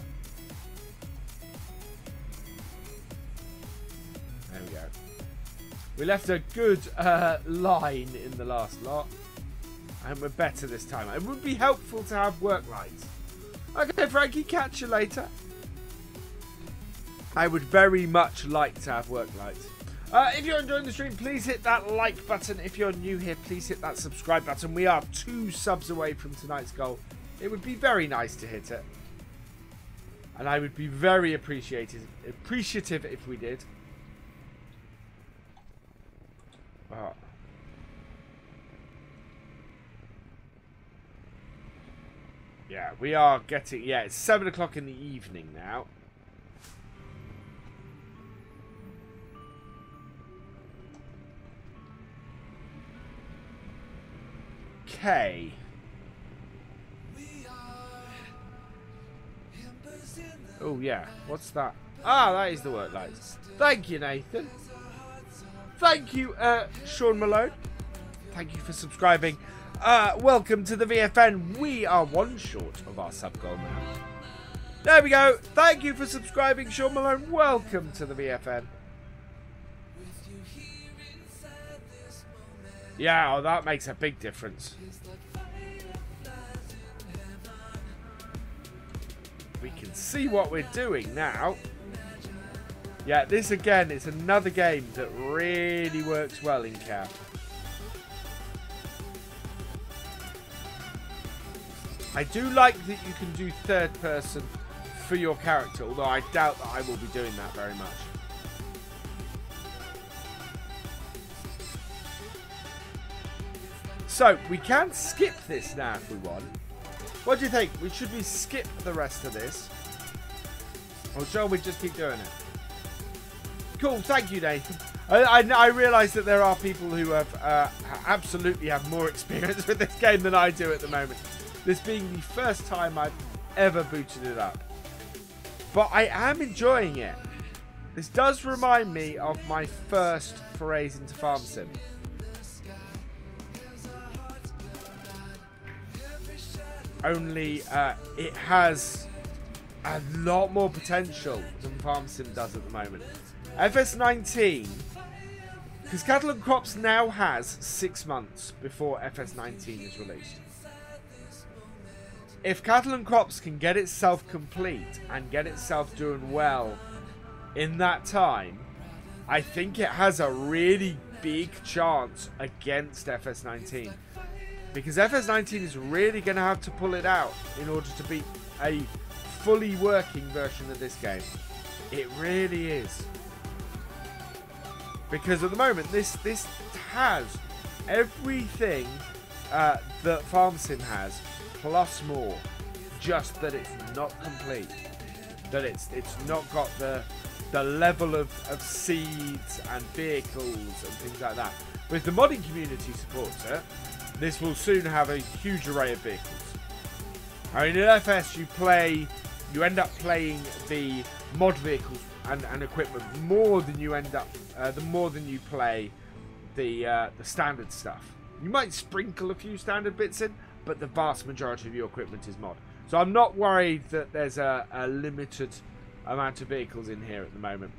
we go. We left a good line in the last lot. And we're better this time. It would be helpful to have work lights. Okay, Frankie, catch you later. I would very much like to have work lights. If you're enjoying the stream, please hit that like button. If you're new here, please hit that subscribe button. We are 2 subs away from tonight's goal. It would be very nice to hit it. And I would be very appreciative if we did. Oh. Yeah, we are getting... Yeah, it's 7 o'clock in the evening now. Okay. Oh, yeah. What's that? Ah, that is the work lights. Thank you, Nathan. Thank you, Sean Malone. Thank you for subscribing. Welcome to the VFN. We are 1 short of our sub goal now. There we go. Thank you for subscribing, Sean Malone. Welcome to the VFN. Yeah, oh, that makes a big difference. we can see what we're doing now. Yeah, this again is another game that really works well in cab. I do like that you can do third person for your character, although I doubt that I will be doing that very much. So, we can skip this now if we want. What do you think? Should we skip the rest of this? Or shall we just keep doing it? Cool, thank you, Nathan. I realise that there are people who have absolutely have more experience with this game than I do at the moment. This being the first time I've ever booted it up. But I am enjoying it. This does remind me of my first forays into Farm Sim. Only it has a lot more potential than Farm Sim does at the moment. FS19, because Cattle and Crops now has 6 months before FS19 is released. If Cattle and Crops can get itself complete and get itself doing well in that time, I think it has a really big chance against FS19. Because FS19 is really going to have to pull it out in order to beat a fully working version of this game. It really is. Because at the moment, this has everything that Farm Sim has, plus more. Just that it's not complete. That it's not got the level of seeds and vehicles and things like that. But if the modding community supports it, this will soon have a huge array of vehicles. I mean, in FS you end up playing the mod vehicles and equipment more than you end up the more than you play the standard stuff. You might sprinkle a few standard bits in, but the vast majority of your equipment is mod. So I'm not worried that there's a limited amount of vehicles in here at the moment.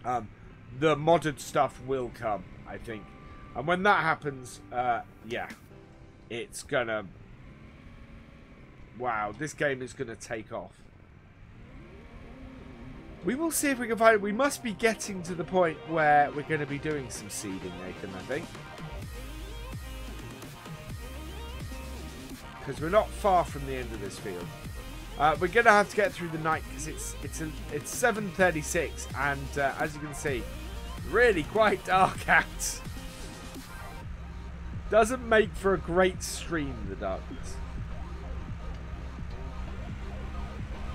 The modded stuff will come, I think. And when that happens, yeah, it's gonna... Wow, this game is gonna take off. We will see if we can find it. We must be getting to the point where we're going to be doing some seeding, Nathan, I think. Because we're not far from the end of this field. We're going to have to get through the night because it's 7:36 and as you can see, really quite dark out. Doesn't make for a great stream, the darkness.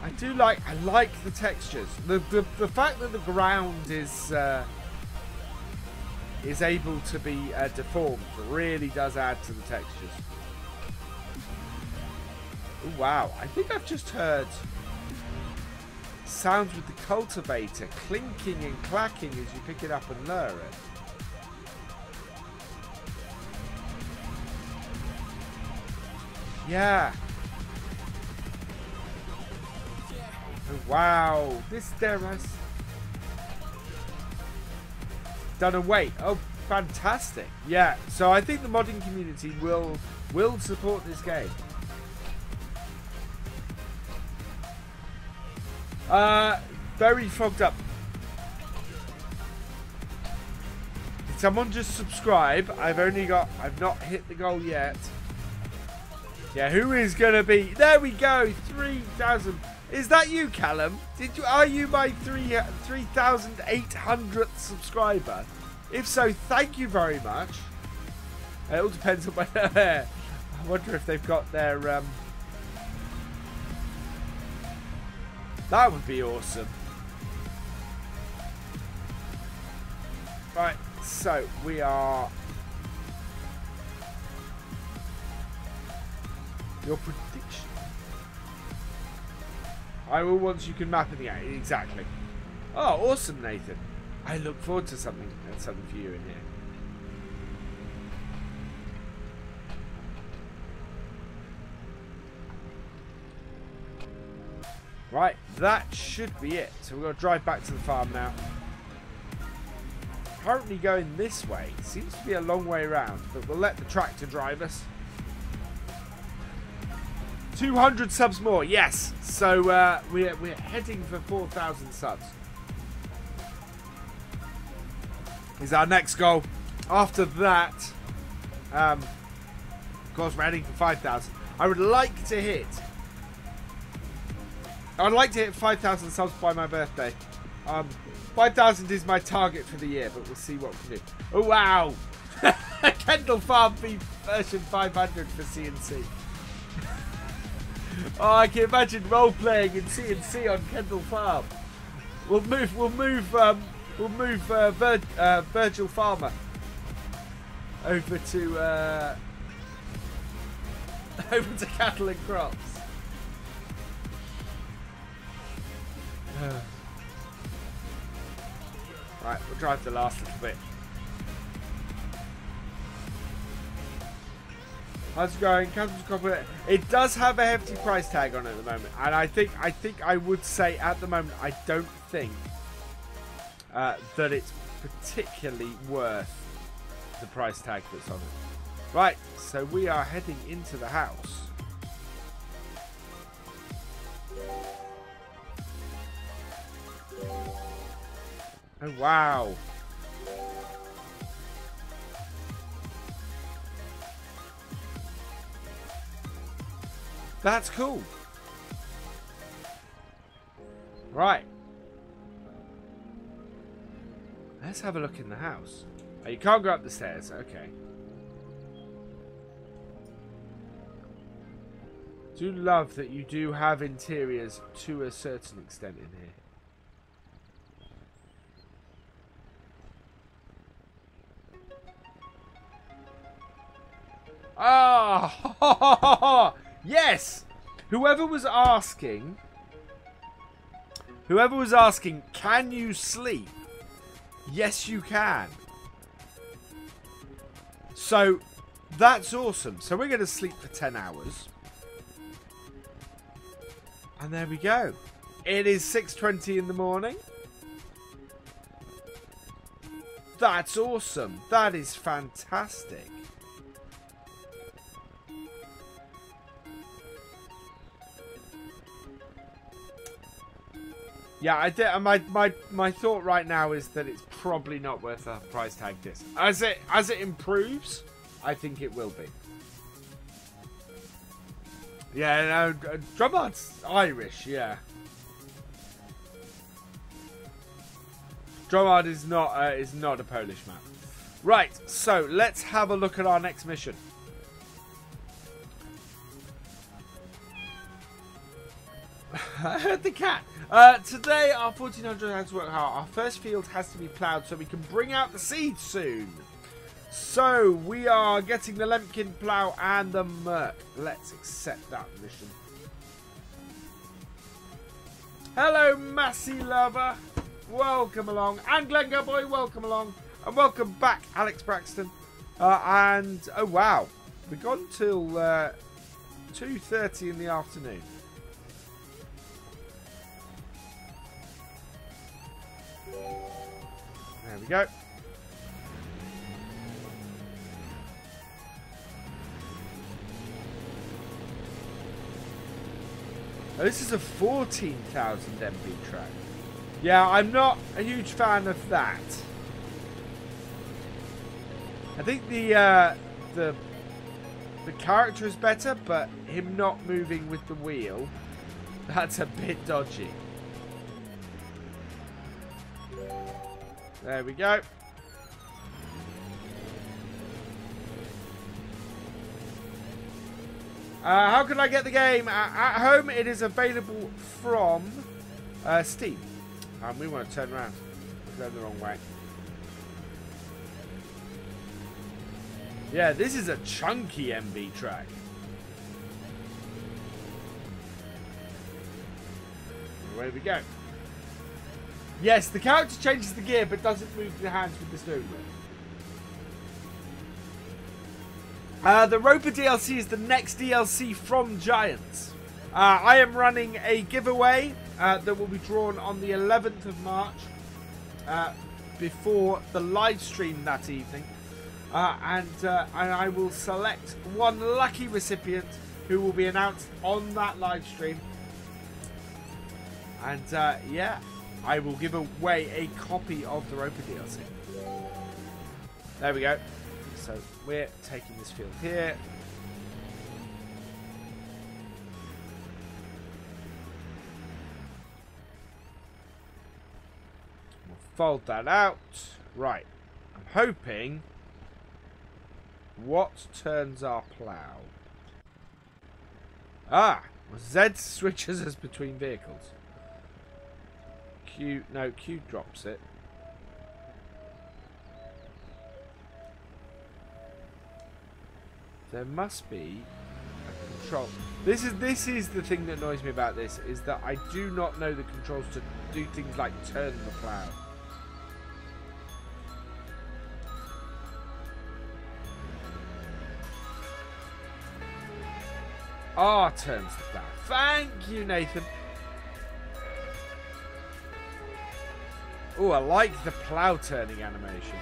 I like the textures. The fact that the ground is able to be deformed really does add to the textures. Ooh, wow, I think I've just heard sounds with the cultivator clinking and clacking as you pick it up and lure it. Yeah. Oh, wow, this there has done away. Oh, fantastic! Yeah, so I think the modding community will support this game. Very fogged up. Did someone just subscribe? I've not hit the goal yet. Yeah, who is gonna be? There we go, 3,000. Is that you, Callum? Are you my 3,800th subscriber? If so, thank you very much. It all depends on whether... I wonder if they've got their... That would be awesome. Right, so we are... Your prediction. I will once you can map it out. Exactly. Oh, awesome, Nathan. I look forward to something for you in here. Right, that should be it. So we're going to drive back to the farm now. Currently going this way. Seems to be a long way around, but we'll let the tractor drive us. 200 subs more, yes. So we're heading for 4,000 subs. Is our next goal. After that, of course, we're heading for 5,000. I would like to hit. I'd like to hit 5,000 subs by my birthday. 5,000 is my target for the year, but we'll see what we can do. Oh wow! Kendall Farm V version 500 for CNC. Oh, I can imagine role playing in CNC on Kendall Farm. We'll move Virgil Farmer over to cattle and crops. Right, we'll drive the last little bit. How's it going? It does have a hefty price tag on it at the moment, and I think I would say at the moment I don't think that it's particularly worth the price tag that's on it. Right, so we are heading into the house. Oh wow. That's cool. Right. Let's have a look in the house. Oh, you can't go up the stairs. Okay. Do love that you do have interiors to a certain extent in here. Ah, yes. Whoever was asking, can you sleep? Yes, you can. So that's awesome. So we're going to sleep for 10 hours. And there we go. It is 6:20 in the morning. That's awesome. That is fantastic. Yeah, I did. My thought right now is that it's probably not worth a price tag this. As it improves, I think it will be. Yeah, no, Drummond's Irish. Yeah, Drummond is not a Polish man. Right, so let's have a look at our next mission. I heard the cat. Today, our 1400 has to work hard. Our first field has to be ploughed so we can bring out the seeds soon. So, we are getting the Lemkin plough and the Merc. Let's accept that mission. Hello, Massey Lover. Welcome along. And Glengar Boy, welcome along. And welcome back, Alex Braxton. And, oh wow. We've gone till 2:30 in the afternoon. There we go. Oh, this is a 14,000 MB track. Yeah, I'm not a huge fan of that. I think the character is better, but him not moving with the wheel, that's a bit dodgy. There we go. How can I get the game? At home, it is available from Steam. We want to turn around. We're going the wrong way. Yeah, this is a chunky MB track. Away we go. Yes, the character changes the gear, but doesn't move the hands with the steering wheel. The Roper DLC is the next DLC from Giants. I am running a giveaway that will be drawn on the 11th of March before the live stream that evening. And I will select one lucky recipient who will be announced on that live stream. And yeah, I will give away a copy of the Roper DLC. There we go. So we're taking this field here. We'll fold that out. Right. I'm hoping. What turns our plough? Ah! Z switches us between vehicles. Q drops it. There must be a control. This is the thing that annoys me about this, is that I do not know the controls to do things like turn the plough. R turns the plough. Thank you, Nathan. Oh, I like the plough turning animation.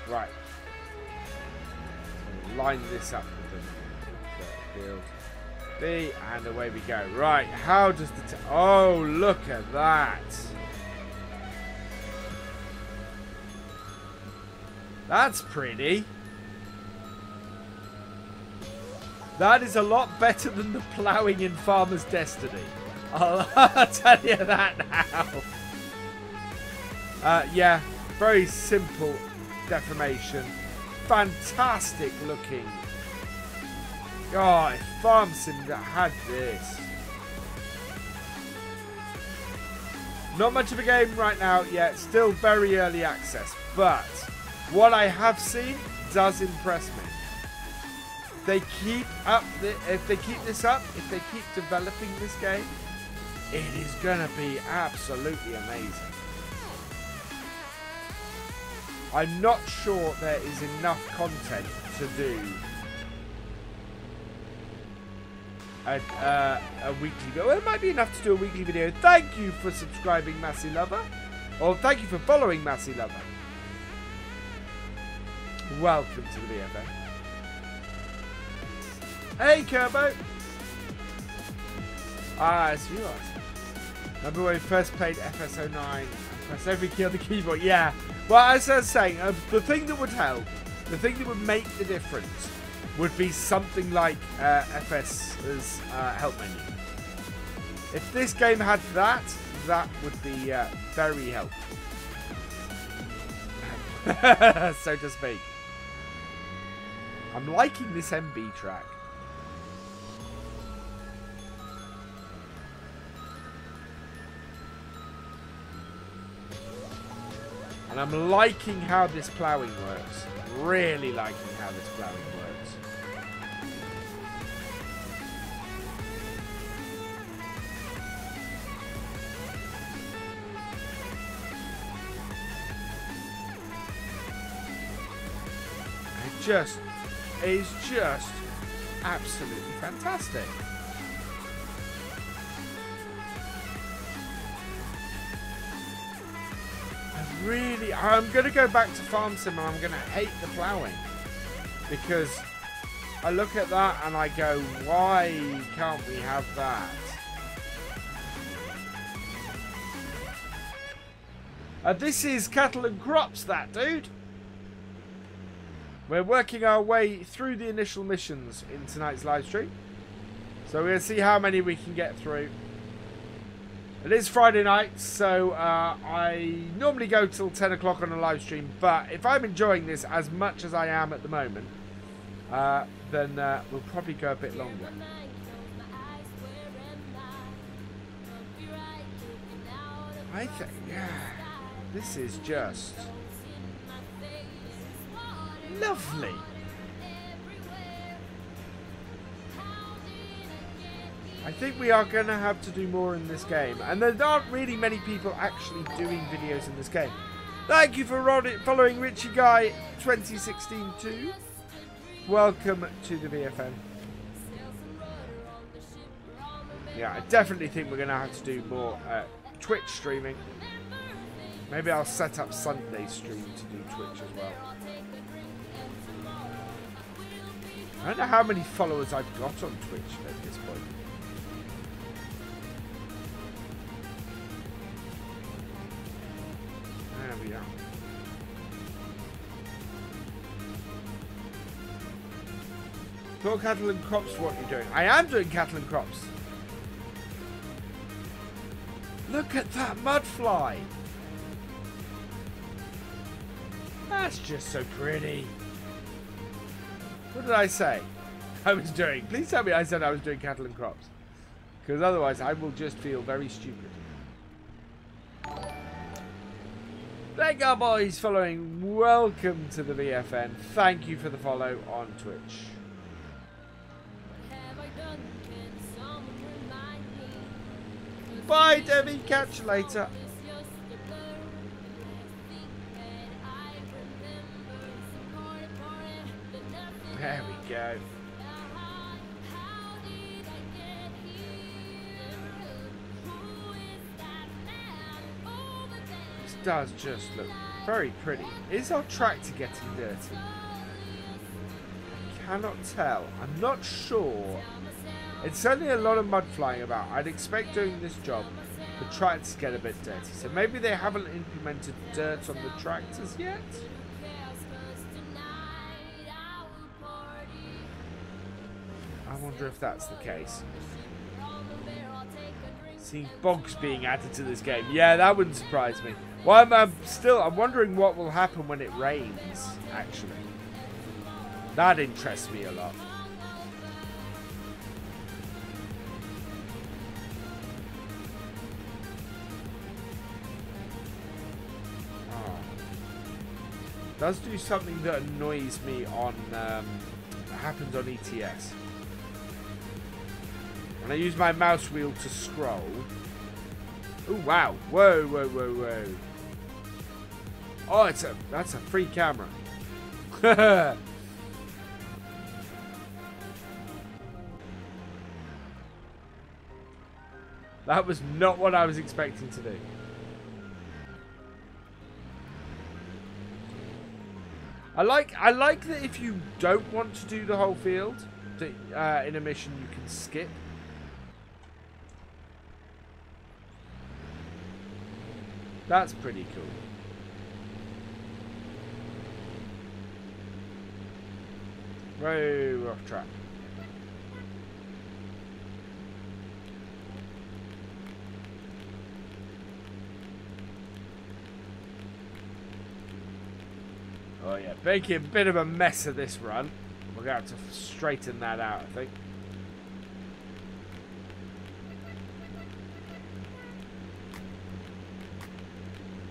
Right. Line this up with the field B, and away we go. Right, how does the oh, look at that. That's pretty. That is a lot better than the ploughing in Farmer's Destiny. I'll tell you that now. Yeah, very simple deformation. Fantastic looking. Oh, if Farm Sim had this. Not much of a game right now yet. Still very early access. But what I have seen does impress me. If they keep this up, if they keep developing this game, it is gonna be absolutely amazing. I'm not sure there is enough content to do a weekly video. Well, it might be enough to do a weekly video. Thank you for subscribing, Massey Lover. Or thank you for following, Massey Lover. Welcome to the VFN. Hey, Kerbo. Ah, it's you. Remember when we first played FS09 and pressed every key on the keyboard? Yeah. Well, as I was saying, the thing that would help, the thing that would make the difference, would be something like FS's help menu. If this game had that, that would be very helpful. So to speak. I'm liking this MB track. And I'm liking how this ploughing works. Really liking how this ploughing works. It is just absolutely fantastic. I'm going to go back to Farm Sim and I'm going to hate the ploughing. Because I look at that and I go, why can't we have that? This is Cattle and Crops, that dude. We're working our way through the initial missions in tonight's live stream. So we're going to see how many we can get through. It is Friday night, so I normally go till 10 o'clock on a live stream, but if I'm enjoying this as much as I am at the moment, then we'll probably go a bit longer. I think, yeah, this is just lovely. I think we are going to have to do more in this game. And there aren't really many people actually doing videos in this game. Thank you for following Richie Guy 2016 too. Welcome to the VFN. Yeah, I definitely think we're going to have to do more Twitch streaming. Maybe I'll set up Sunday stream to do Twitch as well. I don't know how many followers I've got on Twitch at this point. There we are. Talk cattle and crops, what you're doing. I am doing cattle and crops. Look at that mudfly. That's just so pretty. What did I say I was doing? Please tell me I said I was doing cattle and crops. Because otherwise I will just feel very stupid. Thank our boys following. Welcome to the VFN. Thank you for the follow on Twitch. Bye, Debbie. Catch you later. There we go. This does just look very pretty. Is our tractor getting dirty? I cannot tell. I'm not sure. It's certainly a lot of mud flying about. I'd expect doing this job the tractors get a bit dirty. So maybe they haven't implemented dirt on the tractors yet? I wonder if that's the case. Seeing bogs being added to this game. Yeah, that wouldn't surprise me. Well, I'm wondering what will happen when it rains, actually. That interests me a lot. Does do something that annoys me on happens on ETS. When I use my mouse wheel to scroll. Oh wow. Whoa, whoa, whoa, whoa. Oh, that's a free camera. That was not what I was expecting to do. I like that if you don't want to do the whole field in a mission, you can skip. That's pretty cool. Whoa, we're off track. Oh yeah, making a bit of a mess of this run. We're going to have to straighten that out, I think.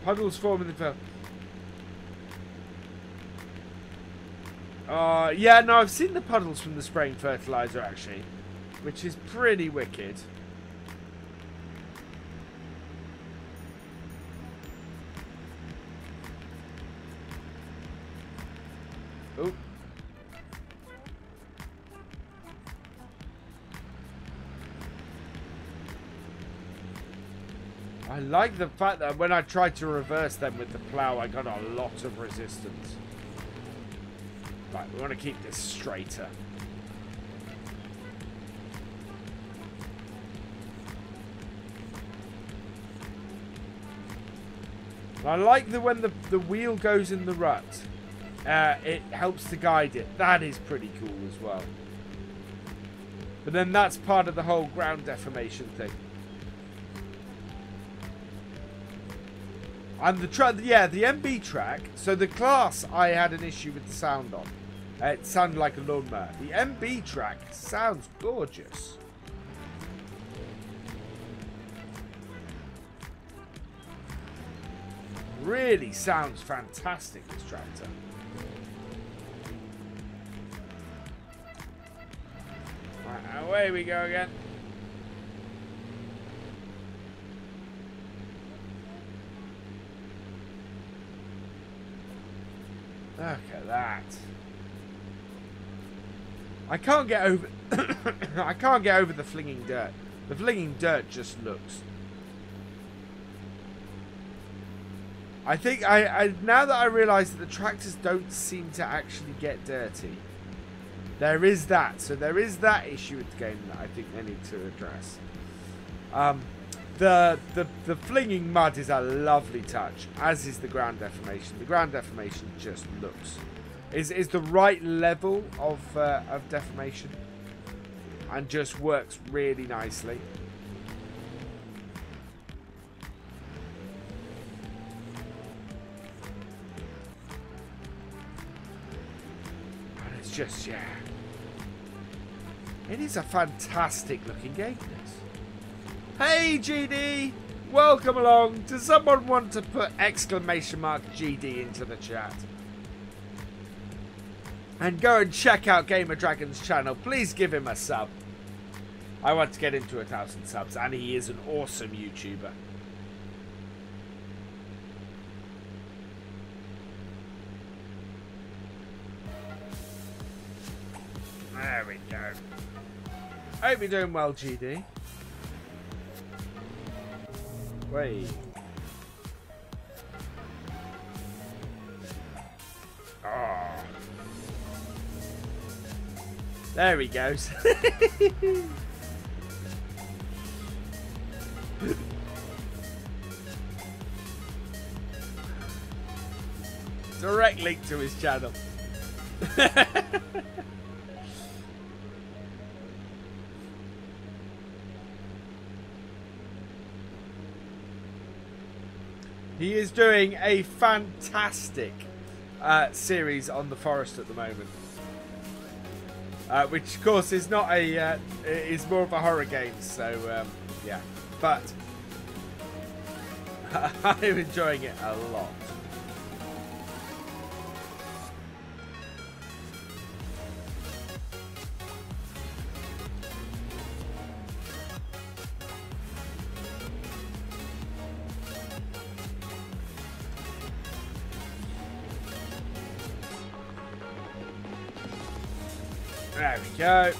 Puddles form in the field. Yeah, no, I've seen the puddles from the spraying fertilizer actually, which is pretty wicked. Oh. I like the fact that when I tried to reverse them with the plow, I got a lot of resistance. Right, we want to keep this straighter. I like that when the wheel goes in the rut, it helps to guide it. That is pretty cool as well. But then that's part of the whole ground deformation thing. And the MB track, so the class I had an issue with the sound on. It sounded like a lawnmower. The MB track sounds gorgeous. Really sounds fantastic, this tractor. Right, away we go again. Look at that. I can't get over I can't get over the flinging dirt. The flinging dirt just looks. I think I now that I realise that the tractors don't seem to actually get dirty. There is that. So there is that issue with the game that I think they need to address. The flinging mud is a lovely touch, as is the ground deformation. The ground deformation just looks is the right level of deformation and just works really nicely. And it's just, yeah, it is a fantastic looking game, this. Hey GD, welcome along. Does someone want to put exclamation mark GD into the chat? And go and check out Gamer Dragon's channel. Please give him a sub. I want to get him to 1,000 subs, and he is an awesome YouTuber. There we go. Hope you're doing well, GD. Wait. Oh. There he goes. Direct link to his channel. He is doing a fantastic series on the forest at the moment, which of course is not a is more of a horror game. So yeah, but I'm enjoying it a lot. There we go.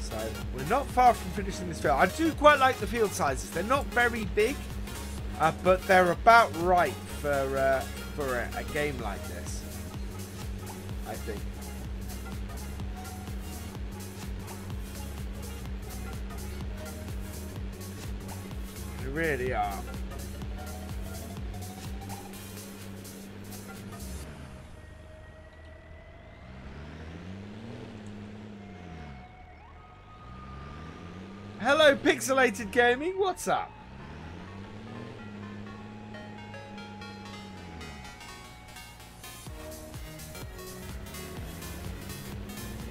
So we're not far from finishing this field. I do quite like the field sizes. They're not very big, but they're about right for a game like this, I think. They really are. Hello, Pixelated Gaming. What's up?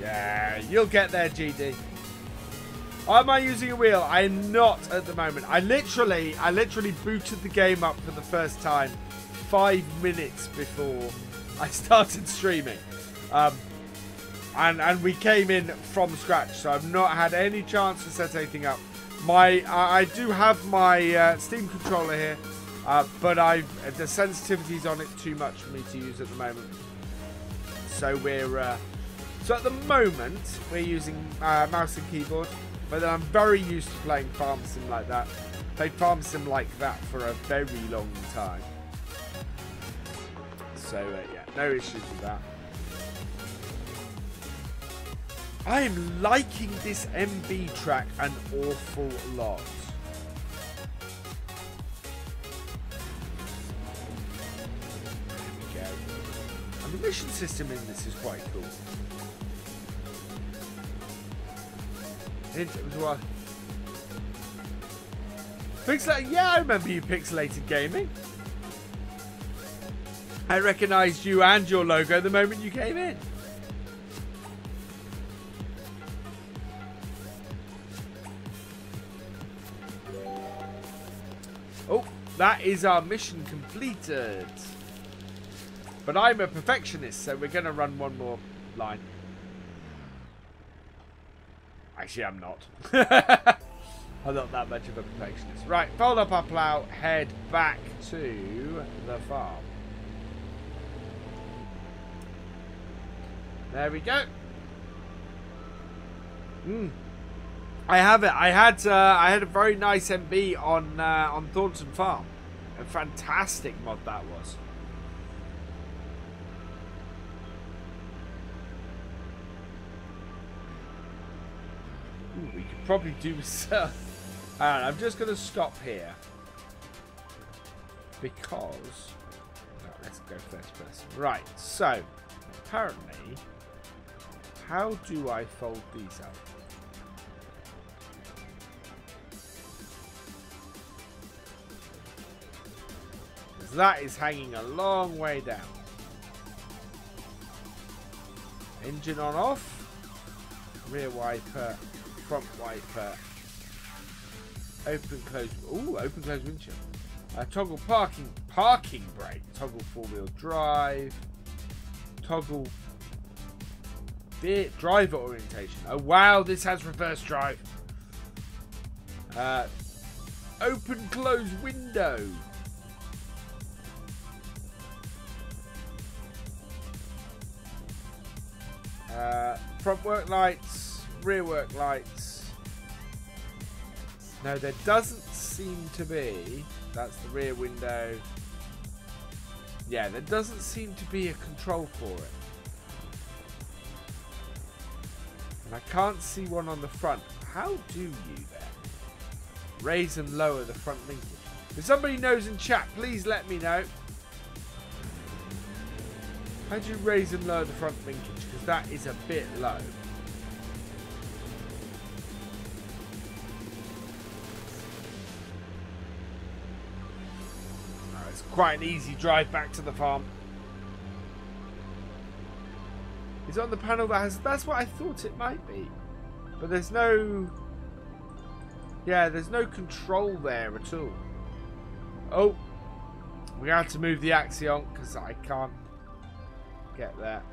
Yeah, you'll get there, GD. Am I using a wheel? I'm not at the moment. I literally booted the game up for the first time 5 minutes before I started streaming. And we came in from scratch, so I've not had any chance to set anything up. I do have my Steam controller here, but the sensitivity's on it too much for me to use at the moment. So so at the moment we're using mouse and keyboard, but then I'm very used to playing Farm Sim like that. Played Farm Sim like that for a very long time. So yeah, no issues with that. I am liking this MB track an awful lot. There we go. And the mission system in this is quite cool. It was what? Pixelated? Yeah, I remember you, Pixelated Gaming. I recognised you and your logo the moment you came in. Oh, that is our mission completed. But I'm a perfectionist, so we're going to run one more line. Actually, I'm not. I'm not that much of a perfectionist. Right, fold up our plough, head back to the farm. There we go. I have it. I had a very nice MB on Thornton Farm. A fantastic mod that was. Ooh, we could probably do so. And I'm just going to stop here. Because... No, let's go first person. Right, so... Apparently... How do I fold these out? Because that is hanging a long way down. Engine on off. Rear wiper. Front wiper. Open close. Ooh, open close windshield. Toggle parking brake. Toggle 4-wheel drive. Toggle driver orientation. Oh wow, this has reverse drive. Open close window. Front work lights, rear work lights. No, there doesn't seem to be. That's the rear window. Yeah, there doesn't seem to be a control for it. And I can't see one on the front. How do you then raise and lower the front linkage? If somebody knows in chat, please let me know. How do you raise and lower the front linkage? Because that is a bit low. Oh, it's quite an easy drive back to the farm. It's on the panel that has... That's what I thought it might be. But there's no... Yeah, there's no control there at all. Oh. We have to move the Axion because I can't get there.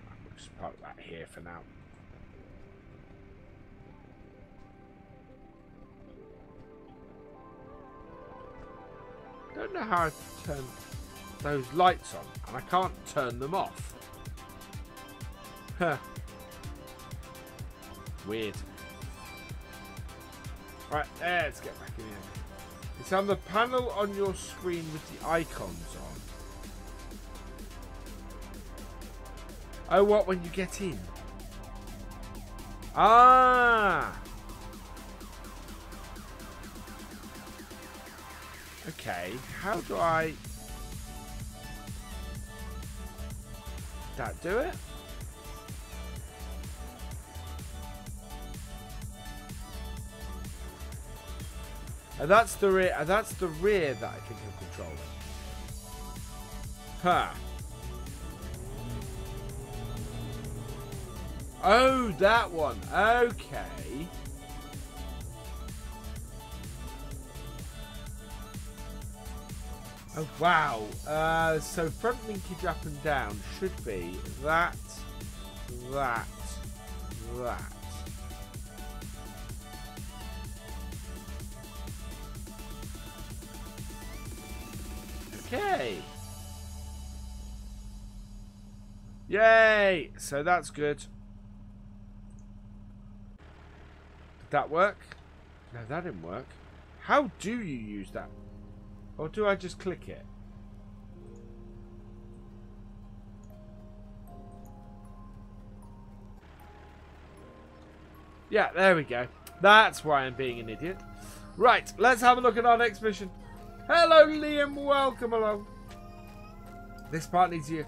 I'll just park that here for now. I don't know how I turn those lights on, and I can't turn them off. Huh. Weird. Right, let's get back in here. It's on the panel on your screen with the icons on. Oh, what, when you get in? Ah! Okay, how do I... Did that do it? That's the rear. That's the rear that I think I'm controlling. Huh. Oh, that one. Okay. Oh, wow. So front linkage up and down should be that. Okay. Yay! So that's good. Did that work? No, that didn't work. How do you use that? Or do I just click it? Yeah, there we go. That's why I'm being an idiot. Right, let's have a look at our next mission. Hello, Liam. Welcome along. This part needs you.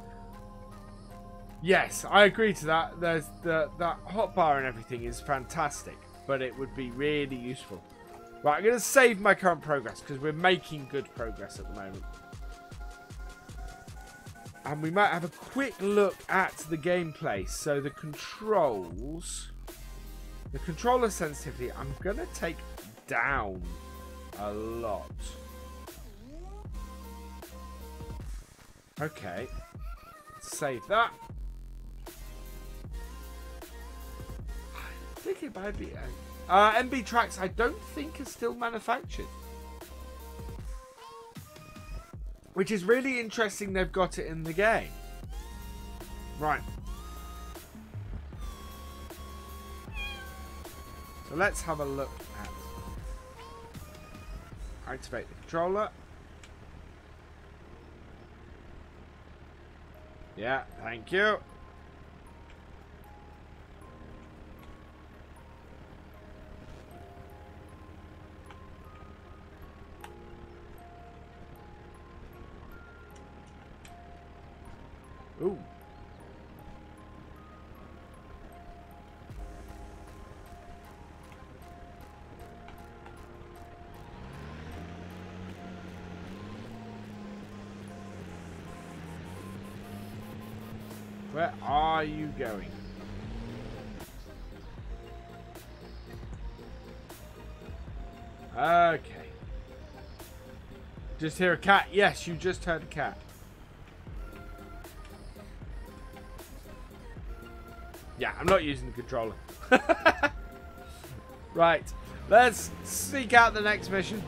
Yes, I agree to that. There's that hotbar and everything is fantastic, but it would be really useful. Right, I'm going to save my current progress because we're making good progress at the moment. And we might have a quick look at the gameplay. So the controls, the controller sensitivity, I'm going to take down a lot. Okay, save that. I think it might be... MB tracks I don't think are still manufactured. Which is really interesting they've got it in the game. Right. So let's have a look at activate the controller. Yeah, thank you. Ooh. Where are you going? Okay. Just hear a cat. Yes, you just heard a cat. Yeah, I'm not using the controller. Right. Let's seek out the next mission.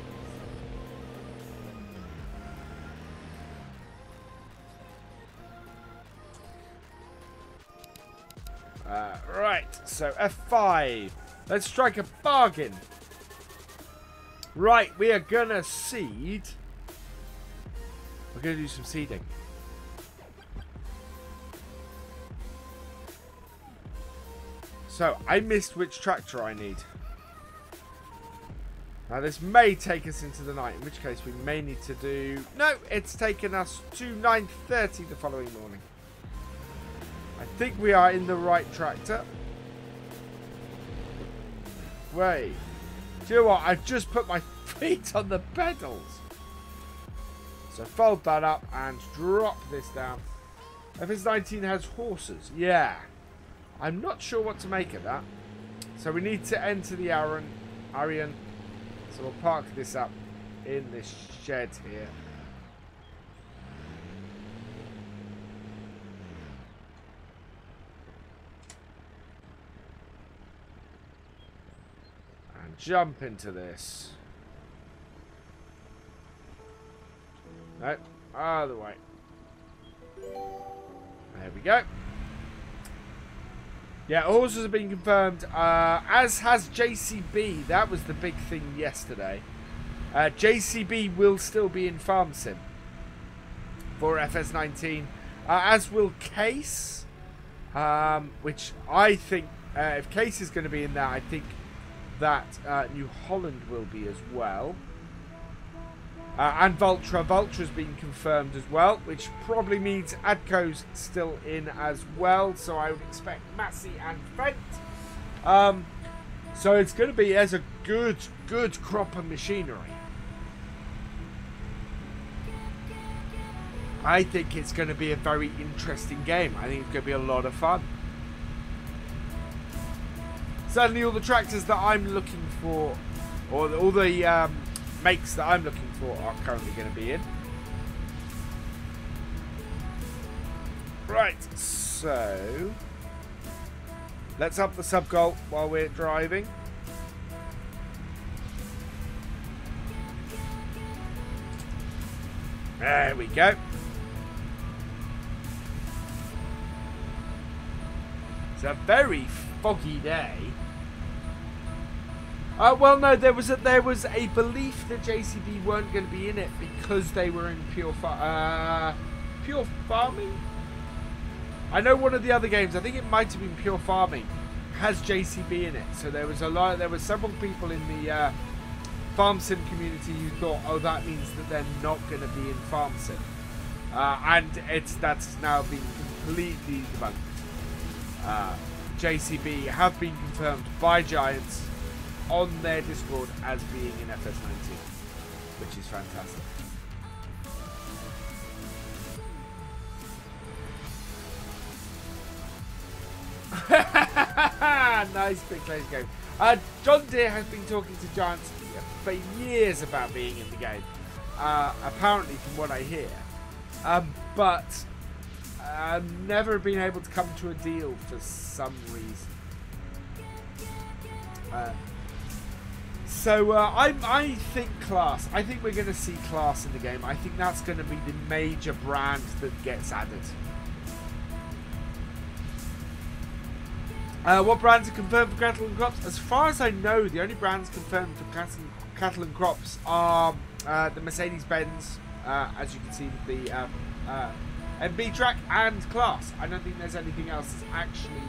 Right, so F5. Let's strike a bargain. Right, we are gonna seed. We're gonna do some seeding. So, I missed which tractor I need. Now, this may take us into the night, in which case we may need to do... No, it's taken us to 9:30 the following morning. I think we are in the right tractor. Wait. Do you know what? I've just put my feet on the pedals. So fold that up and drop this down. FS19 has horses. Yeah. I'm not sure what to make of that. So we need to enter the Arian. So we'll park this up in this shed here. Jump into this. No, other way. There we go. Yeah, horses have been confirmed, as has JCB. That was the big thing yesterday. JCB will still be in Farm Sim for FS19, as will Case, which I think, if Case is going to be in there, I think that New Holland will be as well. And Vultra. Vultra's been confirmed as well, which probably means Adco's still in as well. So I would expect Massey and Fent. So it's going to be as a good crop of machinery. I think it's going to be a very interesting game. I think it's going to be a lot of fun. Certainly all the tractors that I'm looking for, or all the makes that I'm looking for, are currently going to be in. Right, so let's up the sub-goal while we're driving. There we go. It's a very foggy day. Well, no, there was a belief that JCB weren't going to be in it because they were in pure farming. I know one of the other games, I think it might have been Pure Farming, has JCB in it. So there were several people in the Farm Sim community who thought, oh, that means that they're not going to be in Farm Sim, and that's now been completely debunked. JCB have been confirmed by Giants on their Discord as being in FS19, which is fantastic. Nice big close game. John Deere has been talking to Giants for years about being in the game, apparently from what I hear, but never been able to come to a deal for some reason. I think Class. I think we're going to see Class in the game. I think that's going to be the major brand that gets added. What brands are confirmed for cattle and crops? As far as I know, the only brands confirmed for cattle and crops are the Mercedes-Benz, as you can see with the MB track and class. I don't think there's anything else that's actually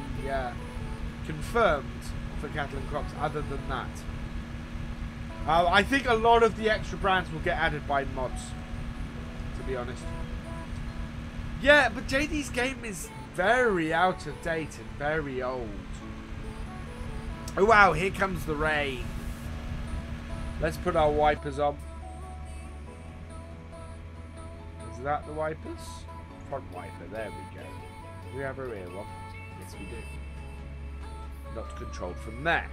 confirmed for cattle and crops other than that. I think a lot of the extra brands will get added by mods, to be honest. Yeah, but JD's game is very out of date and very old. Oh wow, here comes the rain. Let's put our wipers on. Is that the wipers? Front wiper, there we go. Do we have a rear one? Yes we do. Not controlled from there.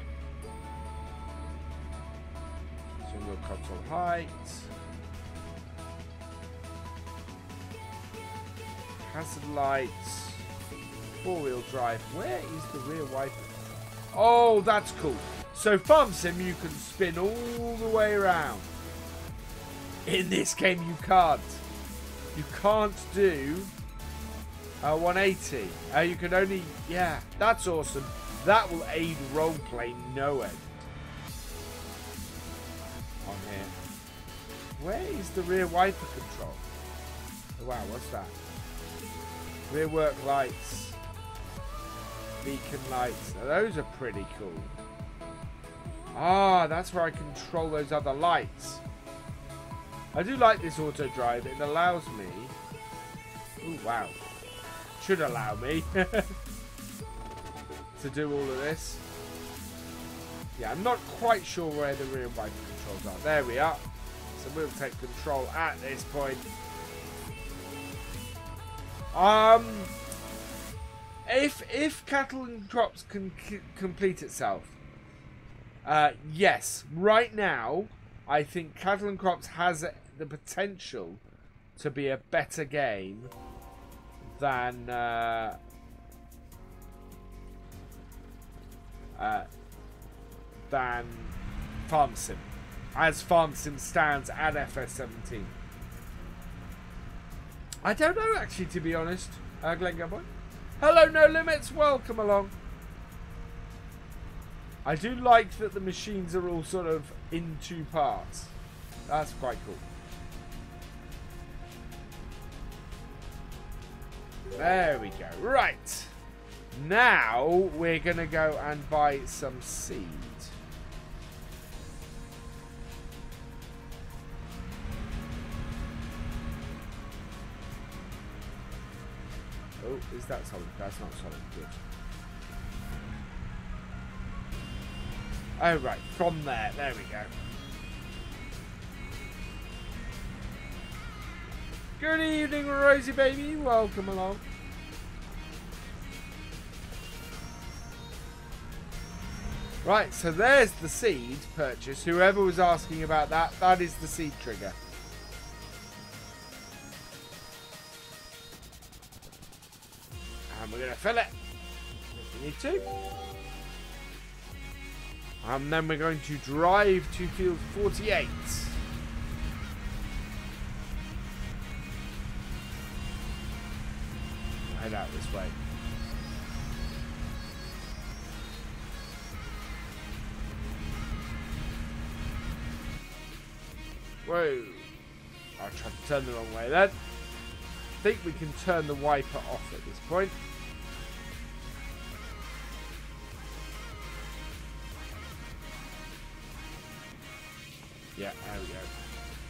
Single console height. Hazard lights. Four-wheel drive. Where is the rear wiper? Oh, that's cool. So Farm Sim, you can spin all the way around. In this game, you can't. You can't do a 180. You can only... Yeah, that's awesome. That will aid roleplay no end. On here. Where is the rear wiper control? Oh, wow, what's that? Rear work lights. Beacon lights. Now, those are pretty cool. Ah, that's where I control those other lights. I do like this auto drive. It allows me... Oh, wow. Should allow me to do all of this. Yeah, I'm not quite sure where the rear wiper controls are. There we are. So we'll take control at this point. If Cattle and Crops can complete itself, yes. Right now, I think Cattle and Crops has the potential to be a better game than Farm Sim, as Farm Sim stands at FS17. I don't know, actually, to be honest. Glenn Gumboy. Hello, No Limits. Welcome along. I do like that the machines are all sort of in two parts. That's quite cool. There we go. Right. Now we're going to go and buy some seed. Oh, is that solid? That's not solid. Good. Oh, right. From there. There we go. Good evening, Rosie baby. Welcome along. Right, so there's the seed purchase. Whoever was asking about that, that is the seed trigger. And we're going to fill it if we need to. And then we're going to drive to field 48. We'll head out this way. Whoa. I tried to turn the wrong way then. I think we can turn the wiper off at this point. Yeah, there we go.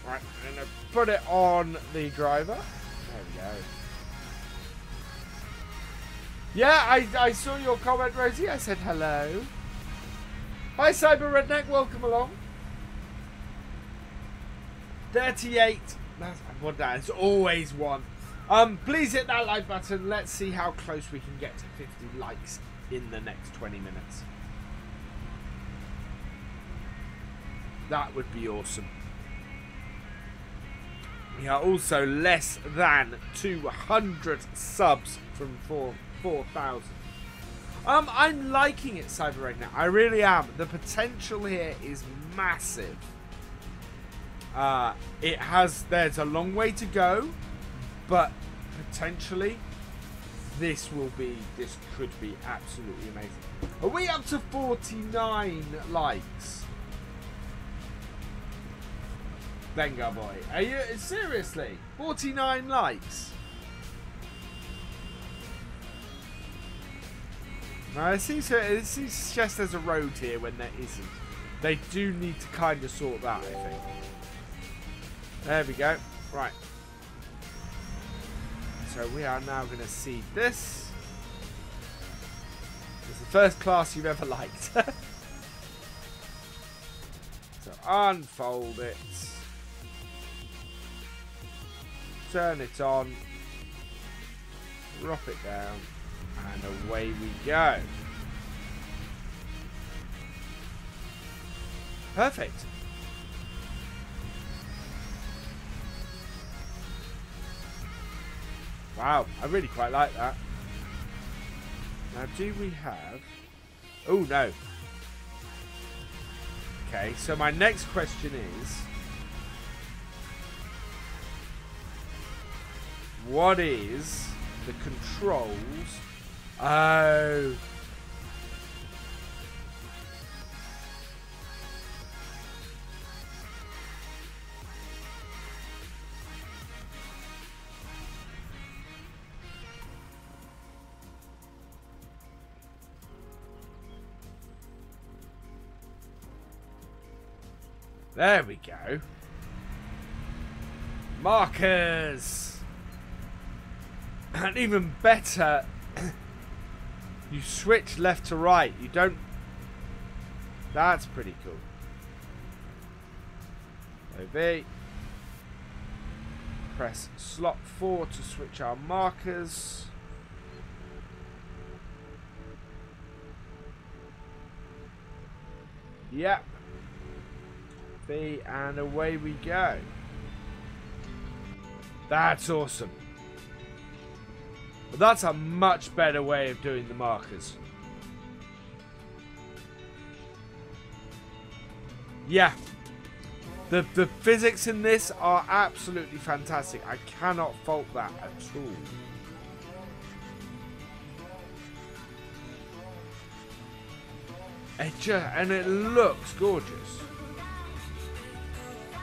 Right, I'm going to put it on the driver. There we go. Yeah, I saw your comment, Rosie. I said hello. Hi, Cyber Redneck. Welcome along. 38. That's one down. It's always one. Please hit that like button. Let's see how close we can get to 50 likes in the next 20 minutes. That would be awesome. We are also less than 200 subs from 4,000. I'm liking it, Cyber right now. I really am. The potential here is massive. There's a long way to go, but potentially this could be absolutely amazing. Are we up to 49 likes? Venga boy. Are you seriously? 49 likes? Now, it seems just there's a road here when there isn't. They do need to kind of sort that, I think. There we go. Right. So we are now going to see this. It's the first class you've ever liked. So unfold it. Turn it on. Drop it down. And away we go. Perfect. Wow, I really quite like that. Now, do we have... Oh, no. Okay, so my next question is... What is the controls... Oh... There we go. Markers. And even better, you switch left to right. You don't... That's pretty cool. OB. Press slot 4 to switch our markers. Yep. And away we go. That's awesome. But that's a much better way of doing the markers. Yeah. The physics in this are absolutely fantastic. I cannot fault that at all. And it looks gorgeous.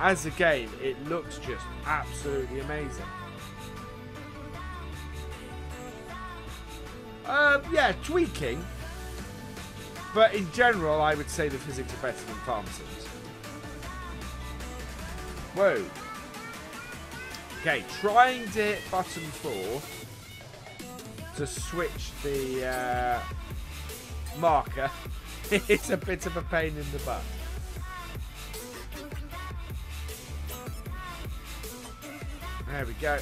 As a game, it looks just absolutely amazing. Yeah, tweaking. But in general, I would say the physics are better than Farm Sims. Whoa. Okay, trying to hit button 4 to switch the marker is a bit of a pain in the butt. There we go.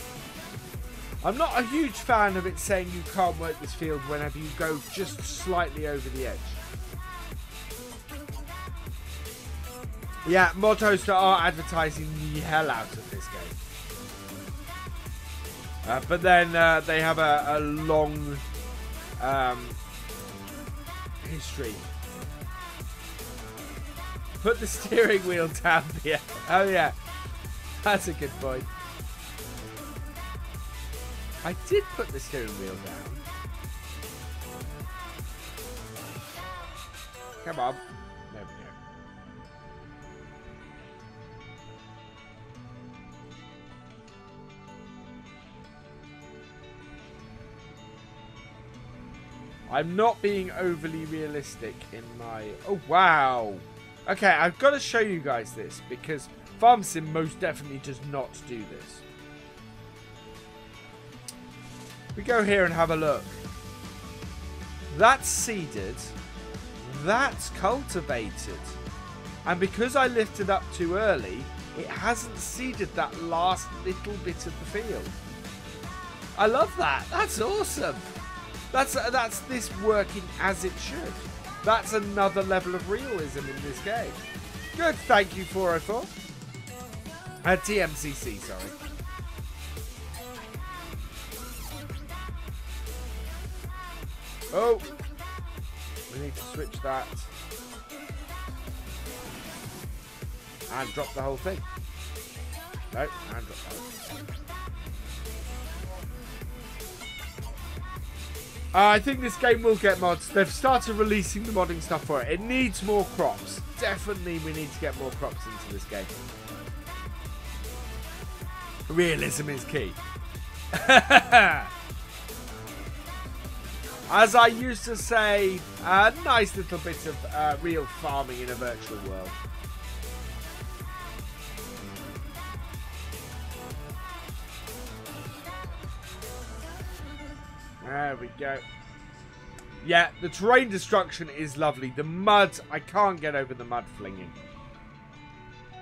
I'm not a huge fan of it saying you can't work this field whenever you go just slightly over the edge. Yeah, mod hosts are advertising the hell out of this game. But then they have a long history. Put the steering wheel down here. Oh yeah, that's a good point. I did put the steering wheel down. Come on. There we go. I'm not being overly realistic in my... Oh, wow. Okay, I've got to show you guys this because Farm Sim most definitely does not do this. We go here and have a look. That's seeded. That's cultivated. And because I lifted up too early, it hasn't seeded that last little bit of the field. I love that. That's awesome. That's this working as it should. That's another level of realism in this game. Good. Thank you, 404. TMCC, sorry. Oh, we need to switch that and drop the whole thing. No, and drop that. I think this game will get mods. They've started releasing the modding stuff for it. It needs more crops. Definitely we need to get more crops into this game. Realism is key. As I used to say, a nice little bit of real farming in a virtual world. There we go. Yeah, the terrain destruction is lovely. The mud, I can't get over the mud flinging.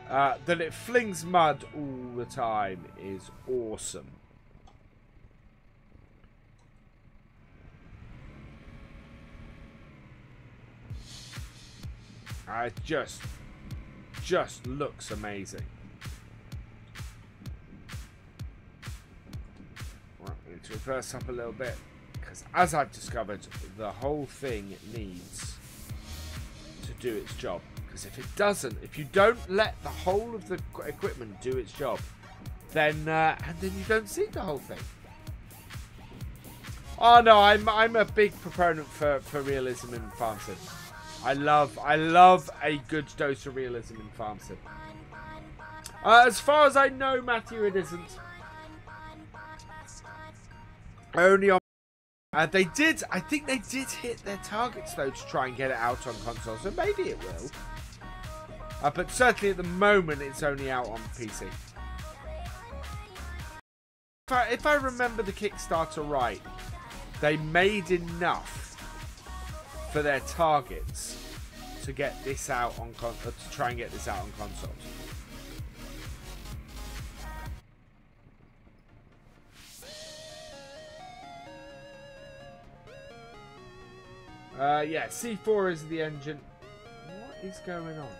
That it flings mud all the time is awesome. It just looks amazing. Right, we need to reverse up a little bit. Because as I've discovered, the whole thing needs to do its job. Because if it doesn't, if you don't let the whole of the equipment do its job, then and then you don't see the whole thing. Oh no, I'm a big proponent for realism in farm sim. I love a good dose of realism in farm sim. As far as I know, Matthew, it isn't. Only on. I think they did hit their targets though to try and get it out on console, so maybe it will. But certainly at the moment, it's only out on PC. If I remember the Kickstarter right, they made enough for their targets to get this out on to try and get this out on consoles. Yeah, C4 is the engine. What is going on?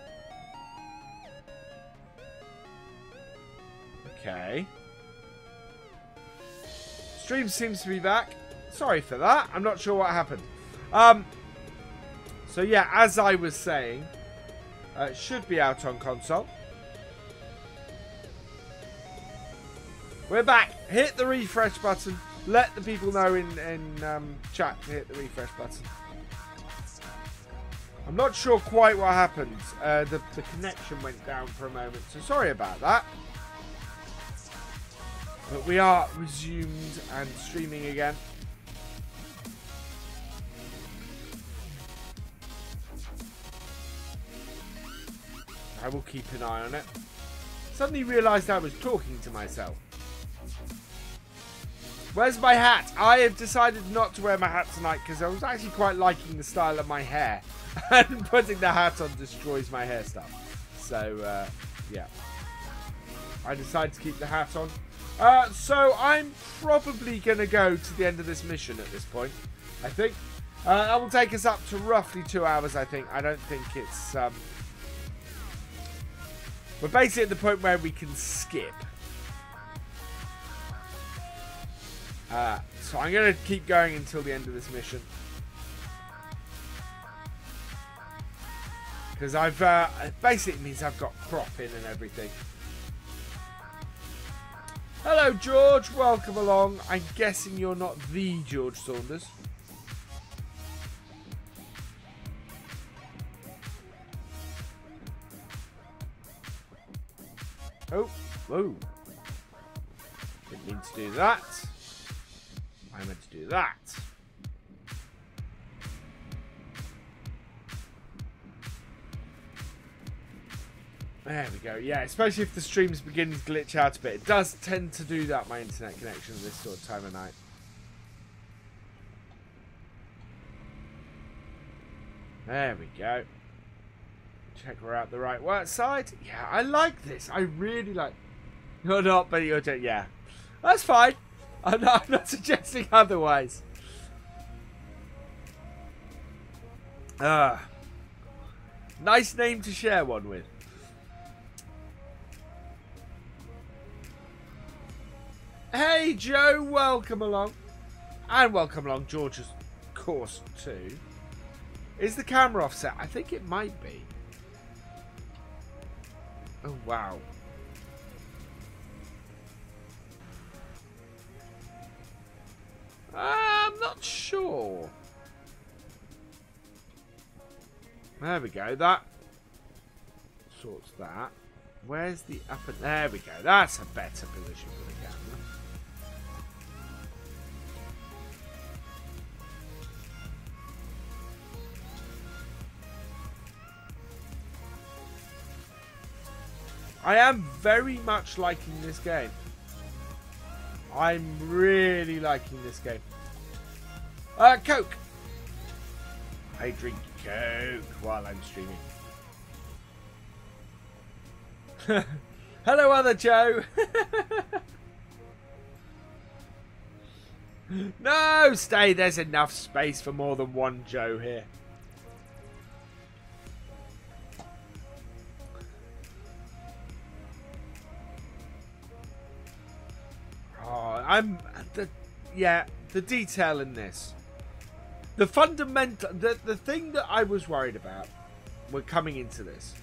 Okay. Stream seems to be back. Sorry for that. I'm not sure what happened. So yeah, as I was saying, it should be out on console. We're back. Hit the refresh button. Let the people know in chat to hit the refresh button. I'm not sure quite what happened. The connection went down for a moment, so sorry about that. But we are resumed and streaming again. I will keep an eye on it. Suddenly realised I was talking to myself. Where's my hat? I have decided not to wear my hat tonight because I was actually quite liking the style of my hair. And putting the hat on destroys my hairstyle. So, yeah. I decided to keep the hat on. So I'm probably going to go to the end of this mission at this point, I think. That will take us up to roughly 2 hours, I think. I don't think it's... We're basically at the point where we can skip. So I'm going to keep going until the end of this mission. Because I've... it basically means I've got crop in and everything. Hello, George. Welcome along. I'm guessing you're not the George Saunders. Oh, whoa. Didn't mean to do that. I meant to do that. There we go. Yeah, especially if the stream's beginning to glitch out a bit. It does tend to do that, my internet connection, this sort of time of night. There we go. Check we're out the right side. Yeah, I like this. I really like... You're not, but you're... Yeah. That's fine. I'm not suggesting otherwise. Nice name to share one with. Hey, Joe. Welcome along. And welcome along, George, of course, too. Is the camera offset? I think it might be. Oh, wow. I'm not not sure. There we go. That sorts that. Where's the upper? There we go. That's a better position for the camera. I am very much liking this game. I'm really liking this game. Coke. I drink Coke while I'm streaming. Hello, other Joe. No, stay. There's enough space for more than one Joe here. The detail in this, the fundamental, the thing that I was worried about when coming into this,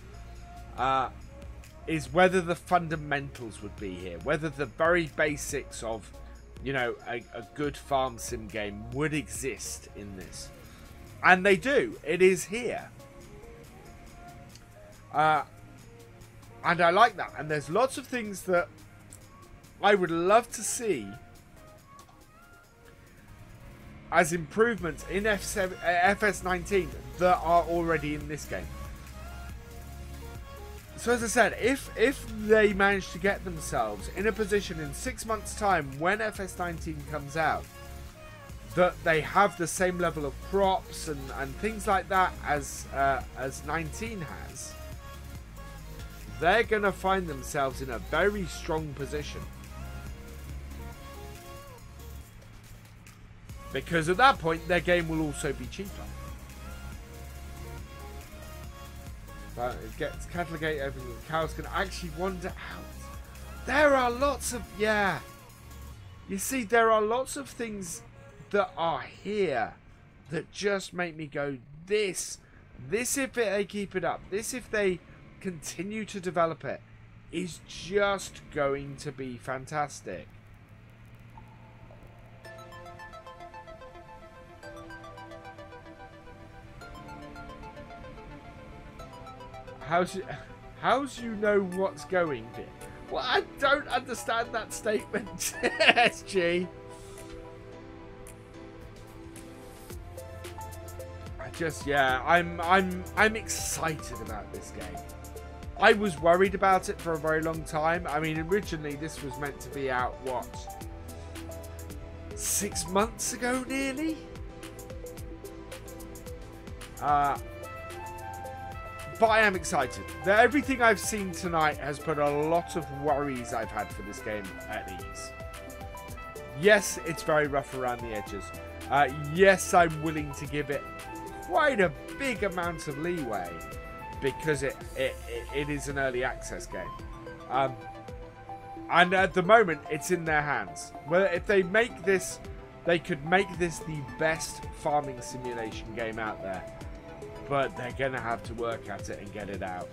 is whether the fundamentals would be here, whether the very basics of, you know, a good farm sim game would exist in this, and they do. It is here, and I like that. And there's lots of things that I would love to see as improvements in FS19 that are already in this game. So as I said, if they manage to get themselves in a position in 6 months' time when FS19 comes out, that they have the same level of props and things like that as 19 has, they're going to find themselves in a very strong position. Because at that point, their game will also be cheaper. But it gets catalogate everything. Cows can actually wander out. There are lots of... Yeah. You see, there are lots of things that are here that just make me go, this if they keep it up, this if they continue to develop it, is just going to be fantastic. How's you know what's going there? Well, I don't understand that statement, SG. I'm excited about this game. I was worried about it for a very long time. I mean, originally this was meant to be out, what, 6 months ago, nearly? But I am excited. Everything I've seen tonight has put a lot of worries I've had for this game at ease. Yes, it's very rough around the edges. Yes, I'm willing to give it quite a big amount of leeway because it is an early access game. And at the moment, it's in their hands. Well, if they make this, they could make this the best farming simulation game out there. But they're going to have to work at it and get it out.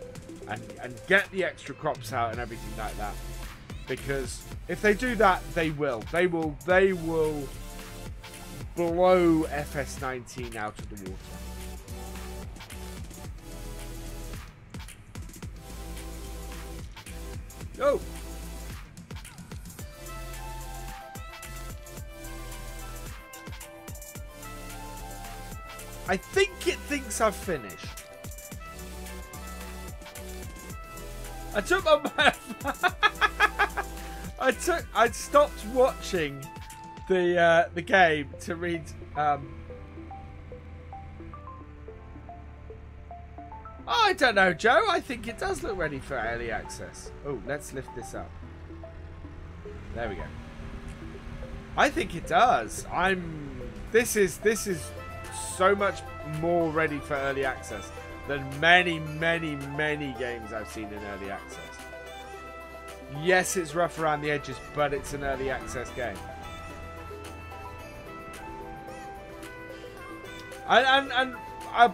And get the extra crops out and everything like that. Because if they do that, they will. They will blow FS19 out of the water. Oh! I think it thinks I've finished. I took my I stopped watching the game to read I don't know, Joe. I think it does look ready for early access. Oh, let's lift this up. There we go. I think it does. This is so much more ready for early access than many games I've seen in early access. Yes, it's rough around the edges, but it's an early access game. And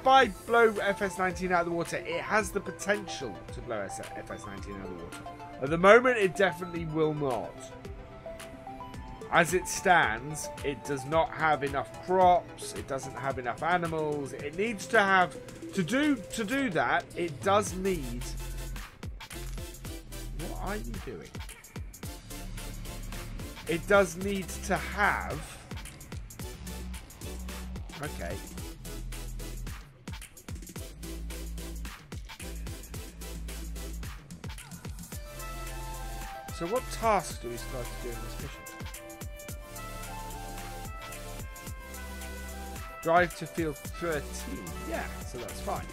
by blow FS19 out of the water, it has the potential to blow FS19 out of the water. At the moment, it definitely will not. as it stands, it does not have enough crops. It doesn't have enough animals. It needs to have to do that. It does need. What are you doing? It does need to have. Okay. So what tasks do we start to do in this mission? Drive to field 13. Yeah, so that's fine.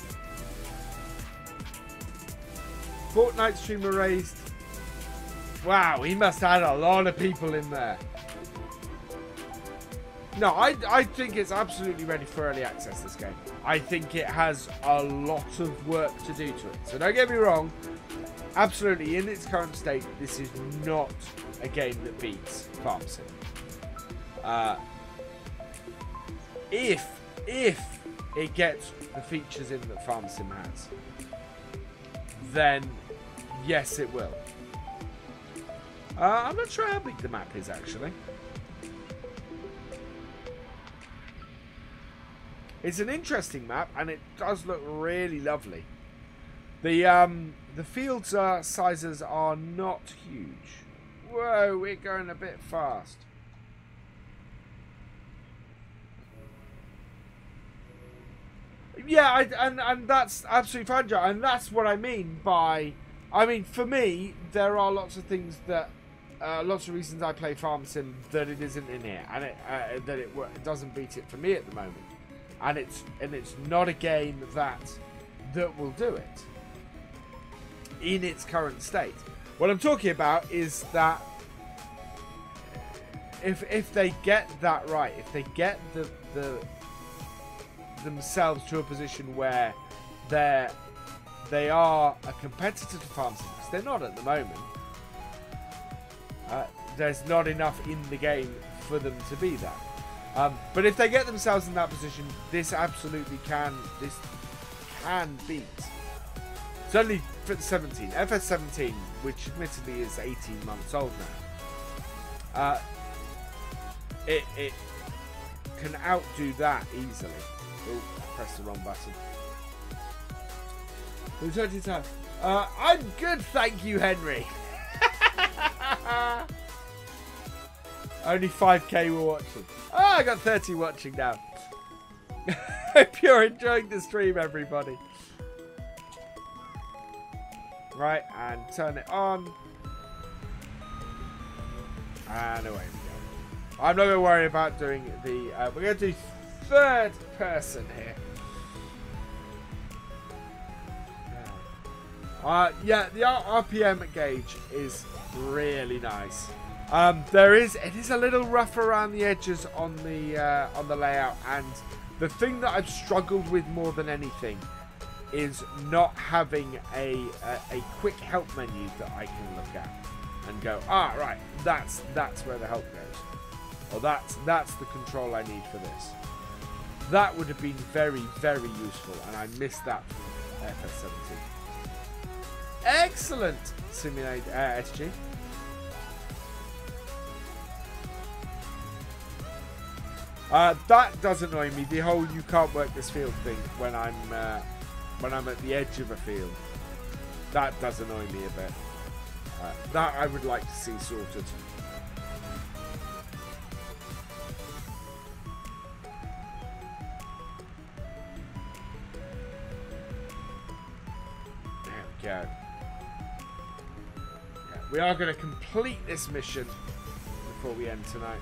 Fortnite streamer raised. Wow, he must have had a lot of people in there. No, I think it's absolutely ready for early access, this game. I think it has a lot of work to do to it. So don't get me wrong. Absolutely, in its current state, this is not a game that beats Farm Sim. If it gets the features in that Farm Sim has, then yes, it will. I'm not sure how big the map is, actually. It's an interesting map, and it does look really lovely. The field sizes are not huge. Whoa, we're going a bit fast. Yeah, and that's absolutely fine, Joe. And that's what I mean by... I mean, for me, there are lots of things that... lots of reasons I play Farm Sim that it isn't in here. And that it doesn't beat it for me at the moment. And it's not a game that will do it in its current state. What I'm talking about is that if they get that right, if they get themselves to a position where they are a competitor to Farm Sim, because they're not at the moment. There's not enough in the game for them to be that. But if they get themselves in that position, this absolutely can. This can beat. Certainly for the 17, FS17, which admittedly is 18 months old now. It can outdo that easily. Oh, I pressed the wrong button. I'm good, thank you, Henry. Only 5k were watching. Oh, I got 30 watching now. Hope you're enjoying the stream, everybody. Right, and turn it on. And away we go. I'm not going to worry about doing the... we're going to do third person here. Yeah, the RPM gauge is really nice. It is a little rough around the edges on the layout, and the thing that I've struggled with more than anything is not having a quick help menu that I can look at and go, right, that's where the help goes, or that's the control I need for this. That would have been very, very useful, and I missed that from FS17. Excellent, Simulate SG. That does annoy me. The whole "you can't work this field" thing when I'm at the edge of a field. That does annoy me a bit. That I would like to see sorted. There we go. Yeah, we are going to complete this mission before we end tonight.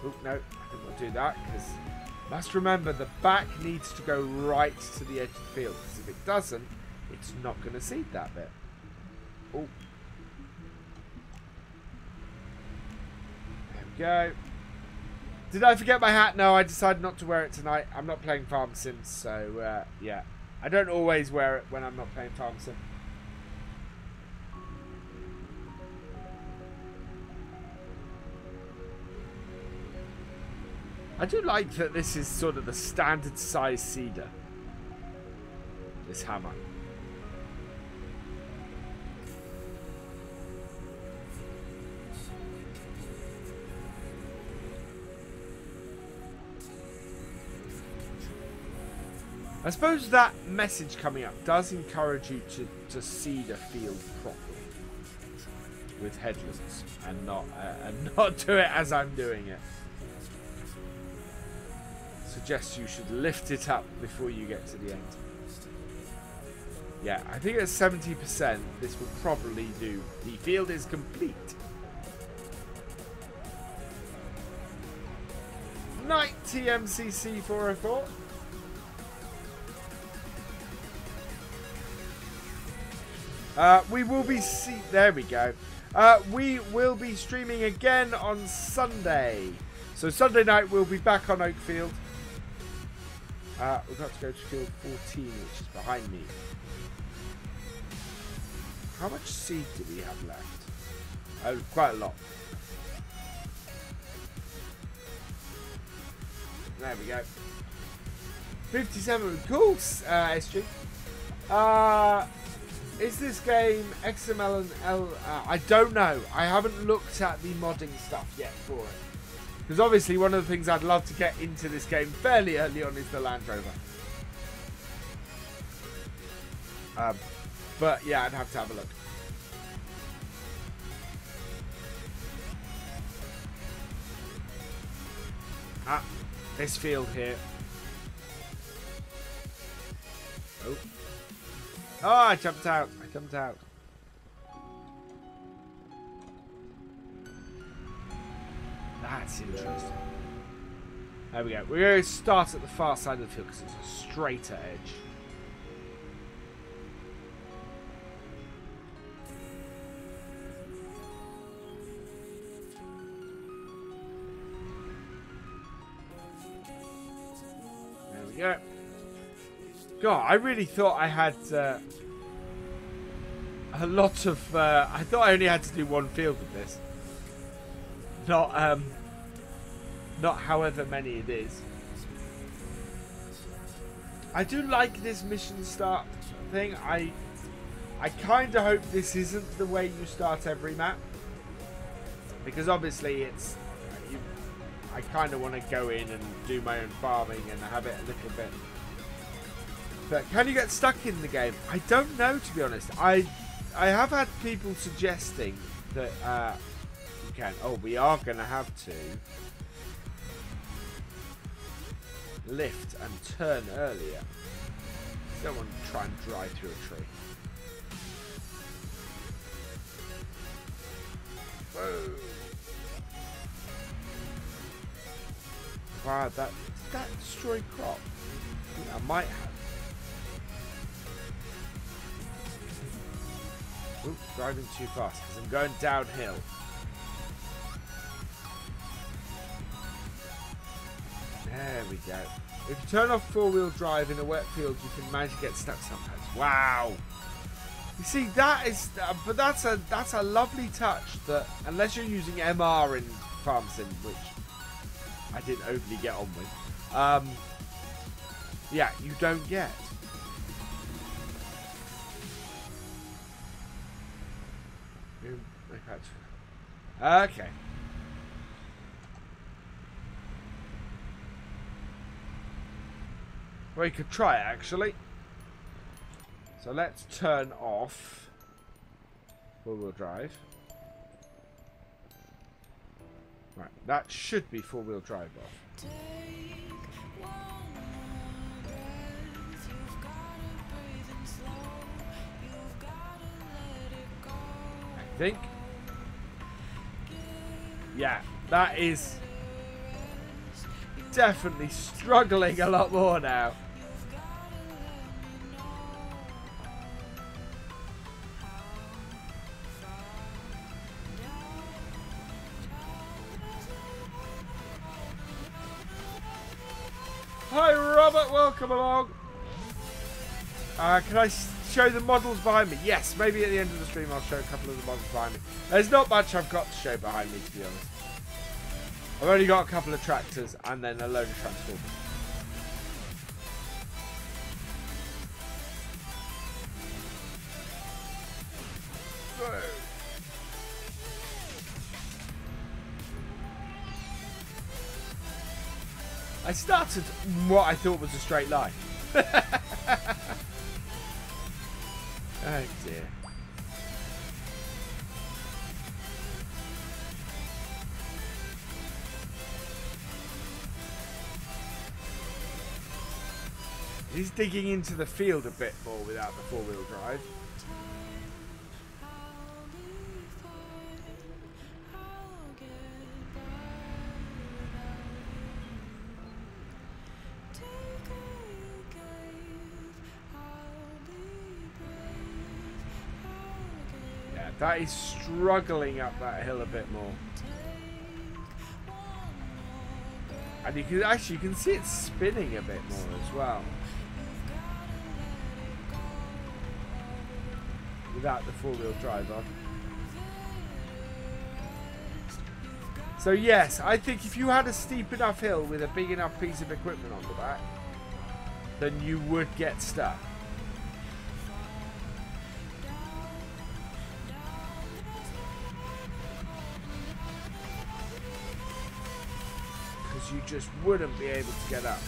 Oh, no, I think we'll do that, because must remember the back needs to go right to the edge of the field, because if it doesn't, it's not going to seed that bit. Oh. There we go. Did I forget my hat? No, I decided not to wear it tonight. I'm not playing Farm Sim, so yeah. I don't always wear it when I'm not playing Farm Sim. I do like that this is sort of the standard size seeder. This hammer. I suppose that message coming up does encourage you to see the field properly with headlands and not do it as I'm doing it. Suggests you should lift it up before you get to the end. Yeah, I think at 70% this will probably do. The field is complete. 90 MCC 404. We will be there we go. We will be streaming again on Sunday. So Sunday night we'll be back on Oakfield. We've got to go to field 14, which is behind me. How much seed do we have left? Oh, quite a lot. There we go. 57. Cool, SG. Is this game XML and L? I don't know. I haven't looked at the modding stuff yet for it. Because obviously one of the things I'd love to get into this game fairly early on is the Land Rover. But yeah, I'd have to have a look. This field here. Oh. Oh, I jumped out. I jumped out. That's interesting. There we go. We're going to start at the far side of the field because it's a straighter edge. There we go. God, I really thought I had a lot of... I thought I only had to do one field with this. Not however many it is. I do like this mission start thing. I kind of hope this isn't the way you start every map. Because obviously it's... I kind of want to go in and do my own farming and have it a little bit... But can you get stuck in the game? I don't know, to be honest. I have had people suggesting that you can. Oh, we are going to have to lift and turn earlier. Don't want to try and drive through a tree. Whoa. Wow, did that destroy crop? I think I might have. Ooh, driving too fast because I'm going downhill. There we go. If you turn off four-wheel drive in a wet field, you can manage to get stuck sometimes. Wow. You see, that is, but that's a lovely touch that, unless you're using MR in Farm Sim, which I didn't overly get on with, yeah, you don't get. Okay. Well, you could try it, actually. So let's turn off four-wheel drive. Right, that should be four-wheel drive off. I think. Yeah, that is definitely struggling a lot more now. Hi Robert, welcome along. Can I show the models behind me? Yes, maybe at the end of the stream I'll show a couple of the models behind me. There's not much I've got to show behind me, to be honest. I've only got a couple of tractors and then a load of transformers. I started what I thought was a straight line. Oh dear. He's digging into the field a bit more without the four-wheel drive. Yeah, that is struggling up that hill a bit more. And you can see it spinning a bit more as well. Without the four-wheel drive on. So yes, I think if you had a steep enough hill with a big enough piece of equipment on the back, then you would get stuck. Because you just wouldn't be able to get up.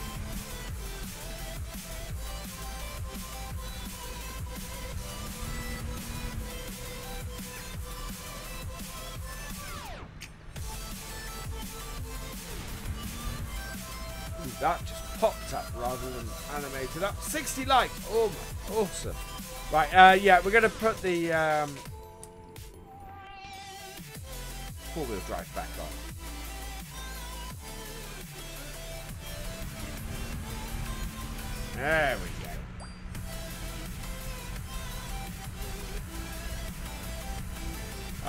That just popped up rather than animated up. 60 likes. Oh my, awesome. Right, yeah, we're going to put the four-wheel drive back on. There we go.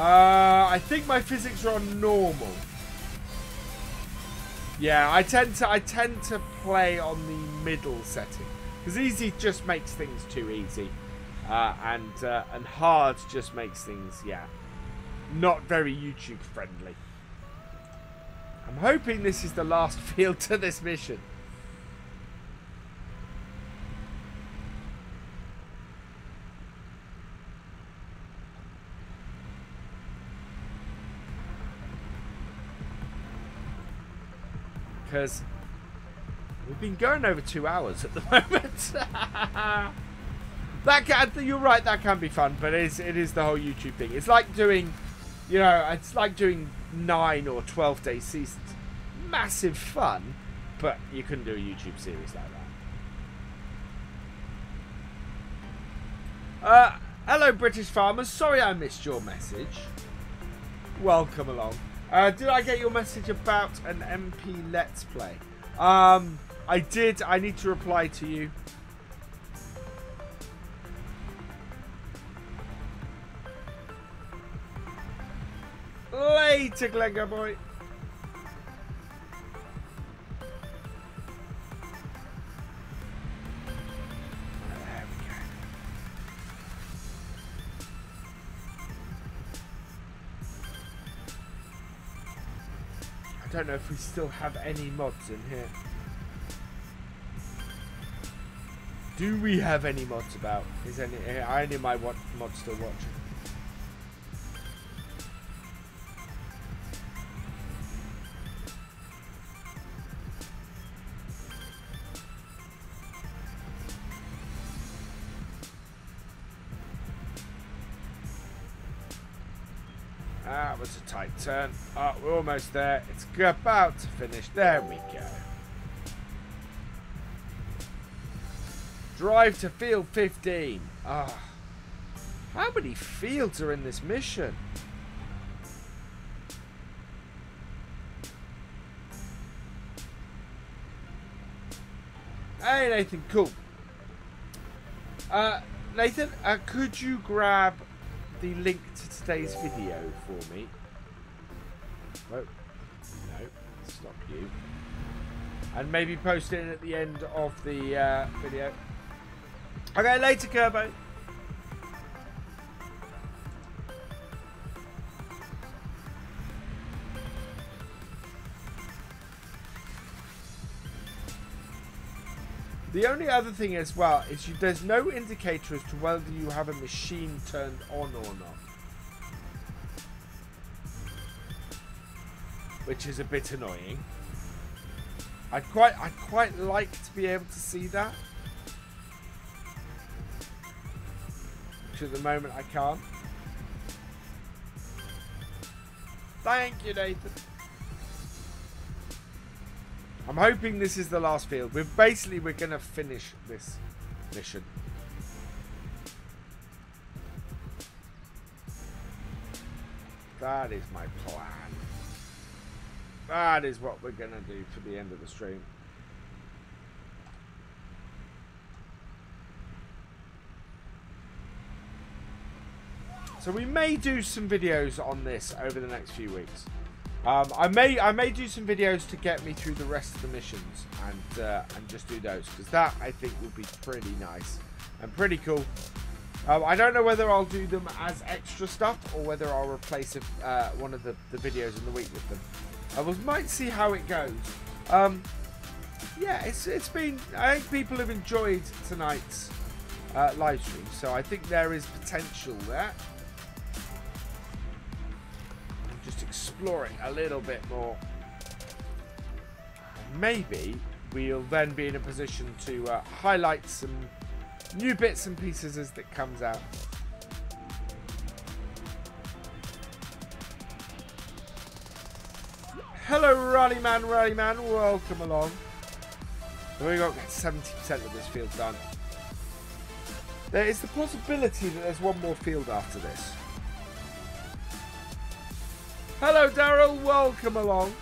I think my physics are on normal. Yeah, I tend to play on the middle setting because easy just makes things too easy, and hard just makes things, yeah, not very YouTube friendly. I'm hoping this is the last field to this mission. Because we've been going over 2 hours at the moment. You're right, that can be fun, but it is the whole YouTube thing. It's like doing, you know, it's like doing 9 or 12-day seasons. Massive fun, but you couldn't do a YouTube series like that. Hello, British farmers. Sorry I missed your message. Welcome along. Did I get your message about an MP Let's Play? I did. I need to reply to you. Later, Glengar boy. There we go. I don't know if we still have any mods in here. Do we have any mods about? Is any of my mods still watching? That was a tight turn. Oh, we're almost there. It's about to finish. There we go. Drive to field 15. Ah, how many fields are in this mission? Hey, Nathan. Cool. Nathan, could you grab the link to today's video for me? Whoa. No, stop you. And maybe post it at the end of the video. Okay, later, Kerbo. The only other thing as well is there's no indicator as to whether you have a machine turned on or not, which is a bit annoying. I'd quite like to be able to see that. Which at the moment I can't. Thank you, Nathan. I'm hoping this is the last field. We're going to finish this mission. That is my plan. That is what we're going to do for the end of the stream. So we may do some videos on this over the next few weeks. I may do some videos to get me through the rest of the missions and just do those, because that I think will be pretty nice and pretty cool. I don't know whether I'll do them as extra stuff or whether I'll replace one of the videos in the week with them. We might see how it goes. Yeah, it's been. I think people have enjoyed tonight's live stream, so I think there is potential there. Just exploring a little bit more. Maybe we'll then be in a position to highlight some new bits and pieces as it comes out. Hello, Rallyman, welcome along. We've got 70% of this field done. There is the possibility that there's one more field after this. Hello, Daryl. Welcome along.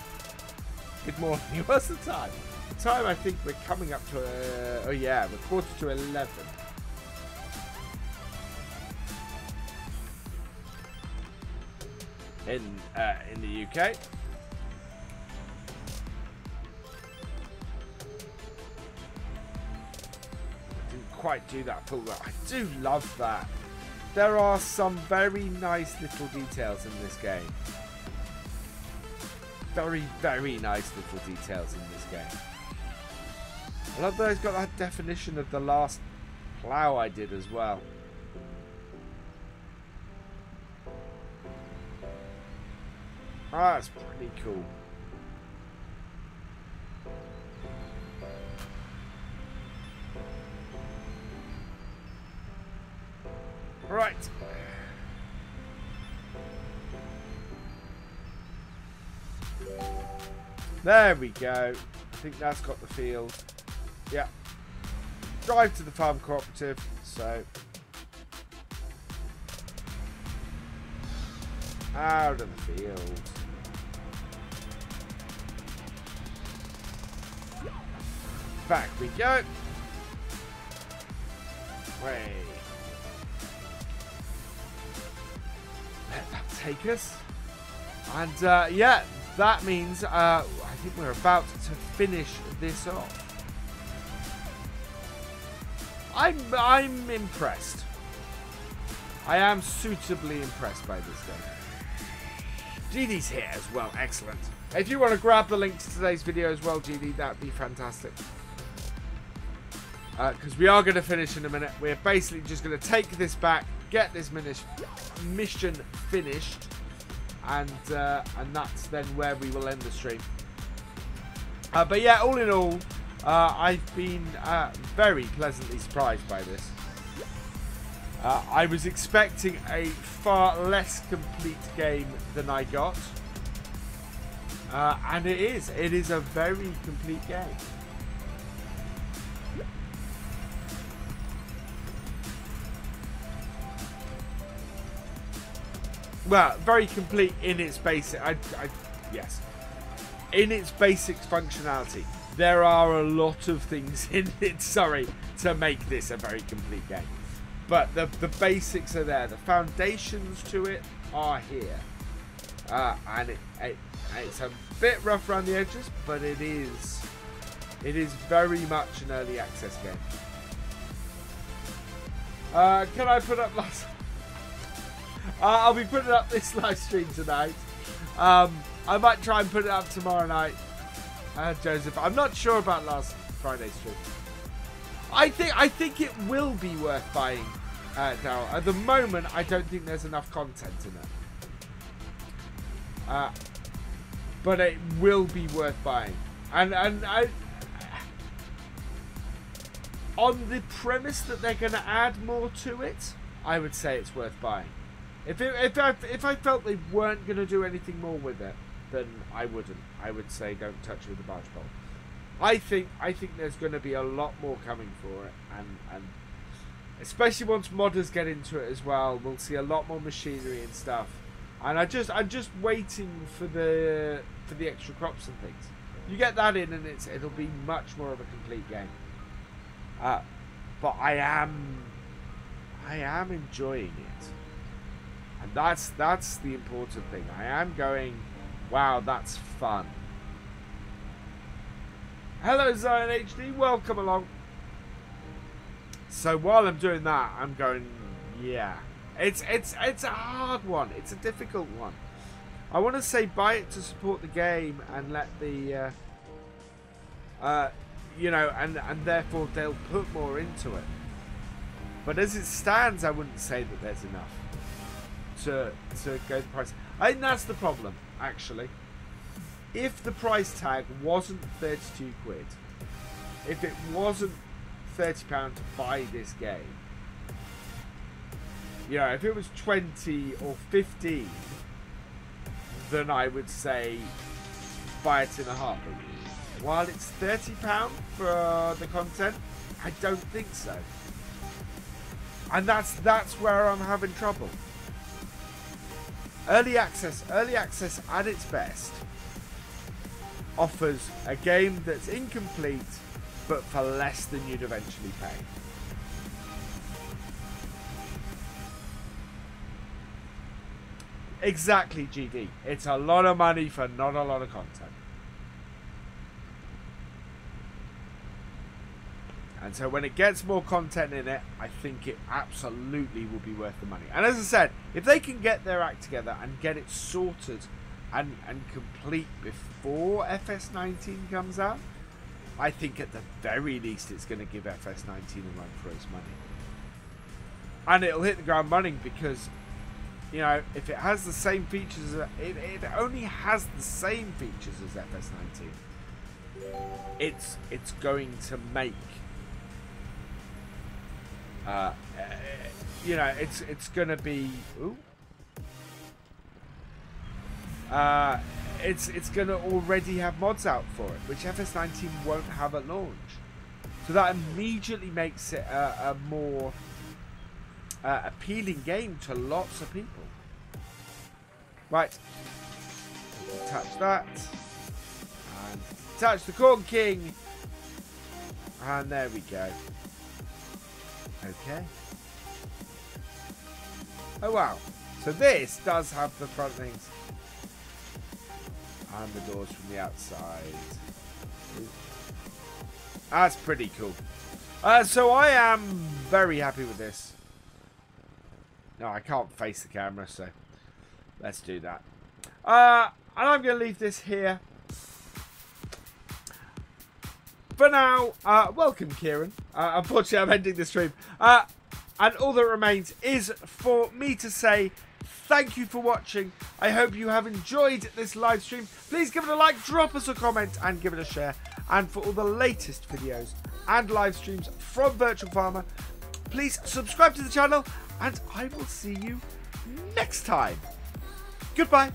Good morning. What's the time? The time, I think we're coming up to... oh, yeah. We're 11:45. In the UK. I didn't quite do that full well. I do love that. There are some very nice little details in this game. Very, very nice little details in this game. I love that it's got that definition of the last plough I did as well. Ah, that's pretty cool. Right. There we go. I think that's got the field. Yeah. Drive to the farm cooperative. So. Out of the field. Back we go. Way. Let that take us. And yeah. That means I think we're about to finish this off. I'm impressed. I am suitably impressed by this game. GD's here as well. Excellent. If you want to grab the link to today's video as well, GD, that'd be fantastic. Because we are going to finish in a minute. We're basically just going to take this back, get this mission finished. And that's then where we will end the stream. But yeah, all in all, I've been very pleasantly surprised by this. I was expecting a far less complete game than I got. And it is a very complete game. Well, very complete in its basic. Yes, in its basic functionality. There are a lot of things in it. Sorry, to make this a very complete game, but the basics are there. The foundations to it are here, and it's a bit rough around the edges, but it is very much an early access game. Can I put up last? I'll be putting up this live stream tonight. I might try and put it up tomorrow night. Joseph, I'm not sure about last Friday's stream. I think it will be worth buying, Daryl. At the moment, I don't think there's enough content in it. But it will be worth buying. And I, on the premise that they're going to add more to it, I would say it's worth buying. If I felt they weren't going to do anything more with it, then I wouldn't. I would say don't touch it with a barge pole. I think there's going to be a lot more coming for it, and especially once modders get into it as well, we'll see a lot more machinery and stuff. And I'm just waiting for the extra crops and things. You get that in, and it'll be much more of a complete game. But I am enjoying it, and that's the important thing. I am going, wow, that's fun. Hello Zion HD, welcome along. So while I'm doing that, I'm going, yeah, it's a hard one. It's a difficult one. I want to say buy it to support the game and let the you know, and therefore they'll put more into it. But as it stands, I wouldn't say that there's enough to go the price. I think that's the problem, actually. If the price tag wasn't 32 quid, if it wasn't £30 to buy this game, you know, if it was 20 or 15, then I would say buy it in a heartbeat. While it's £30 for the content, I don't think so. And that's where I'm having trouble. Early access at its best offers a game that's incomplete, but for less than you'd eventually pay. Exactly, GD. It's a lot of money for not a lot of content. And so when it gets more content in it, I think it absolutely will be worth the money. And as I said, if they can get their act together and get it sorted and complete before FS19 comes out, I think at the very least it's going to give FS19 a run for its money. And it'll hit the ground running because, you know, if it has the same features, it only has the same features as FS19. It's going to make... you know, it's gonna be. Ooh. It's gonna already have mods out for it, which FS19 won't have at launch. So that immediately makes it a more appealing game to lots of people. Right. Touch that. And touch the Corn King. And there we go. Okay. Oh wow. So this does have the front things. And the doors from the outside. That's pretty cool. So I am very happy with this. No, I can't face the camera, so let's do that. And I'm going to leave this here. For now, welcome Kieran. Unfortunately, I'm ending the stream. And all that remains is for me to say thank you for watching. I hope you have enjoyed this live stream. Please give it a like, drop us a comment, and give it a share. And for all the latest videos and live streams from Virtual Farmer, please subscribe to the channel, and I will see you next time. Goodbye.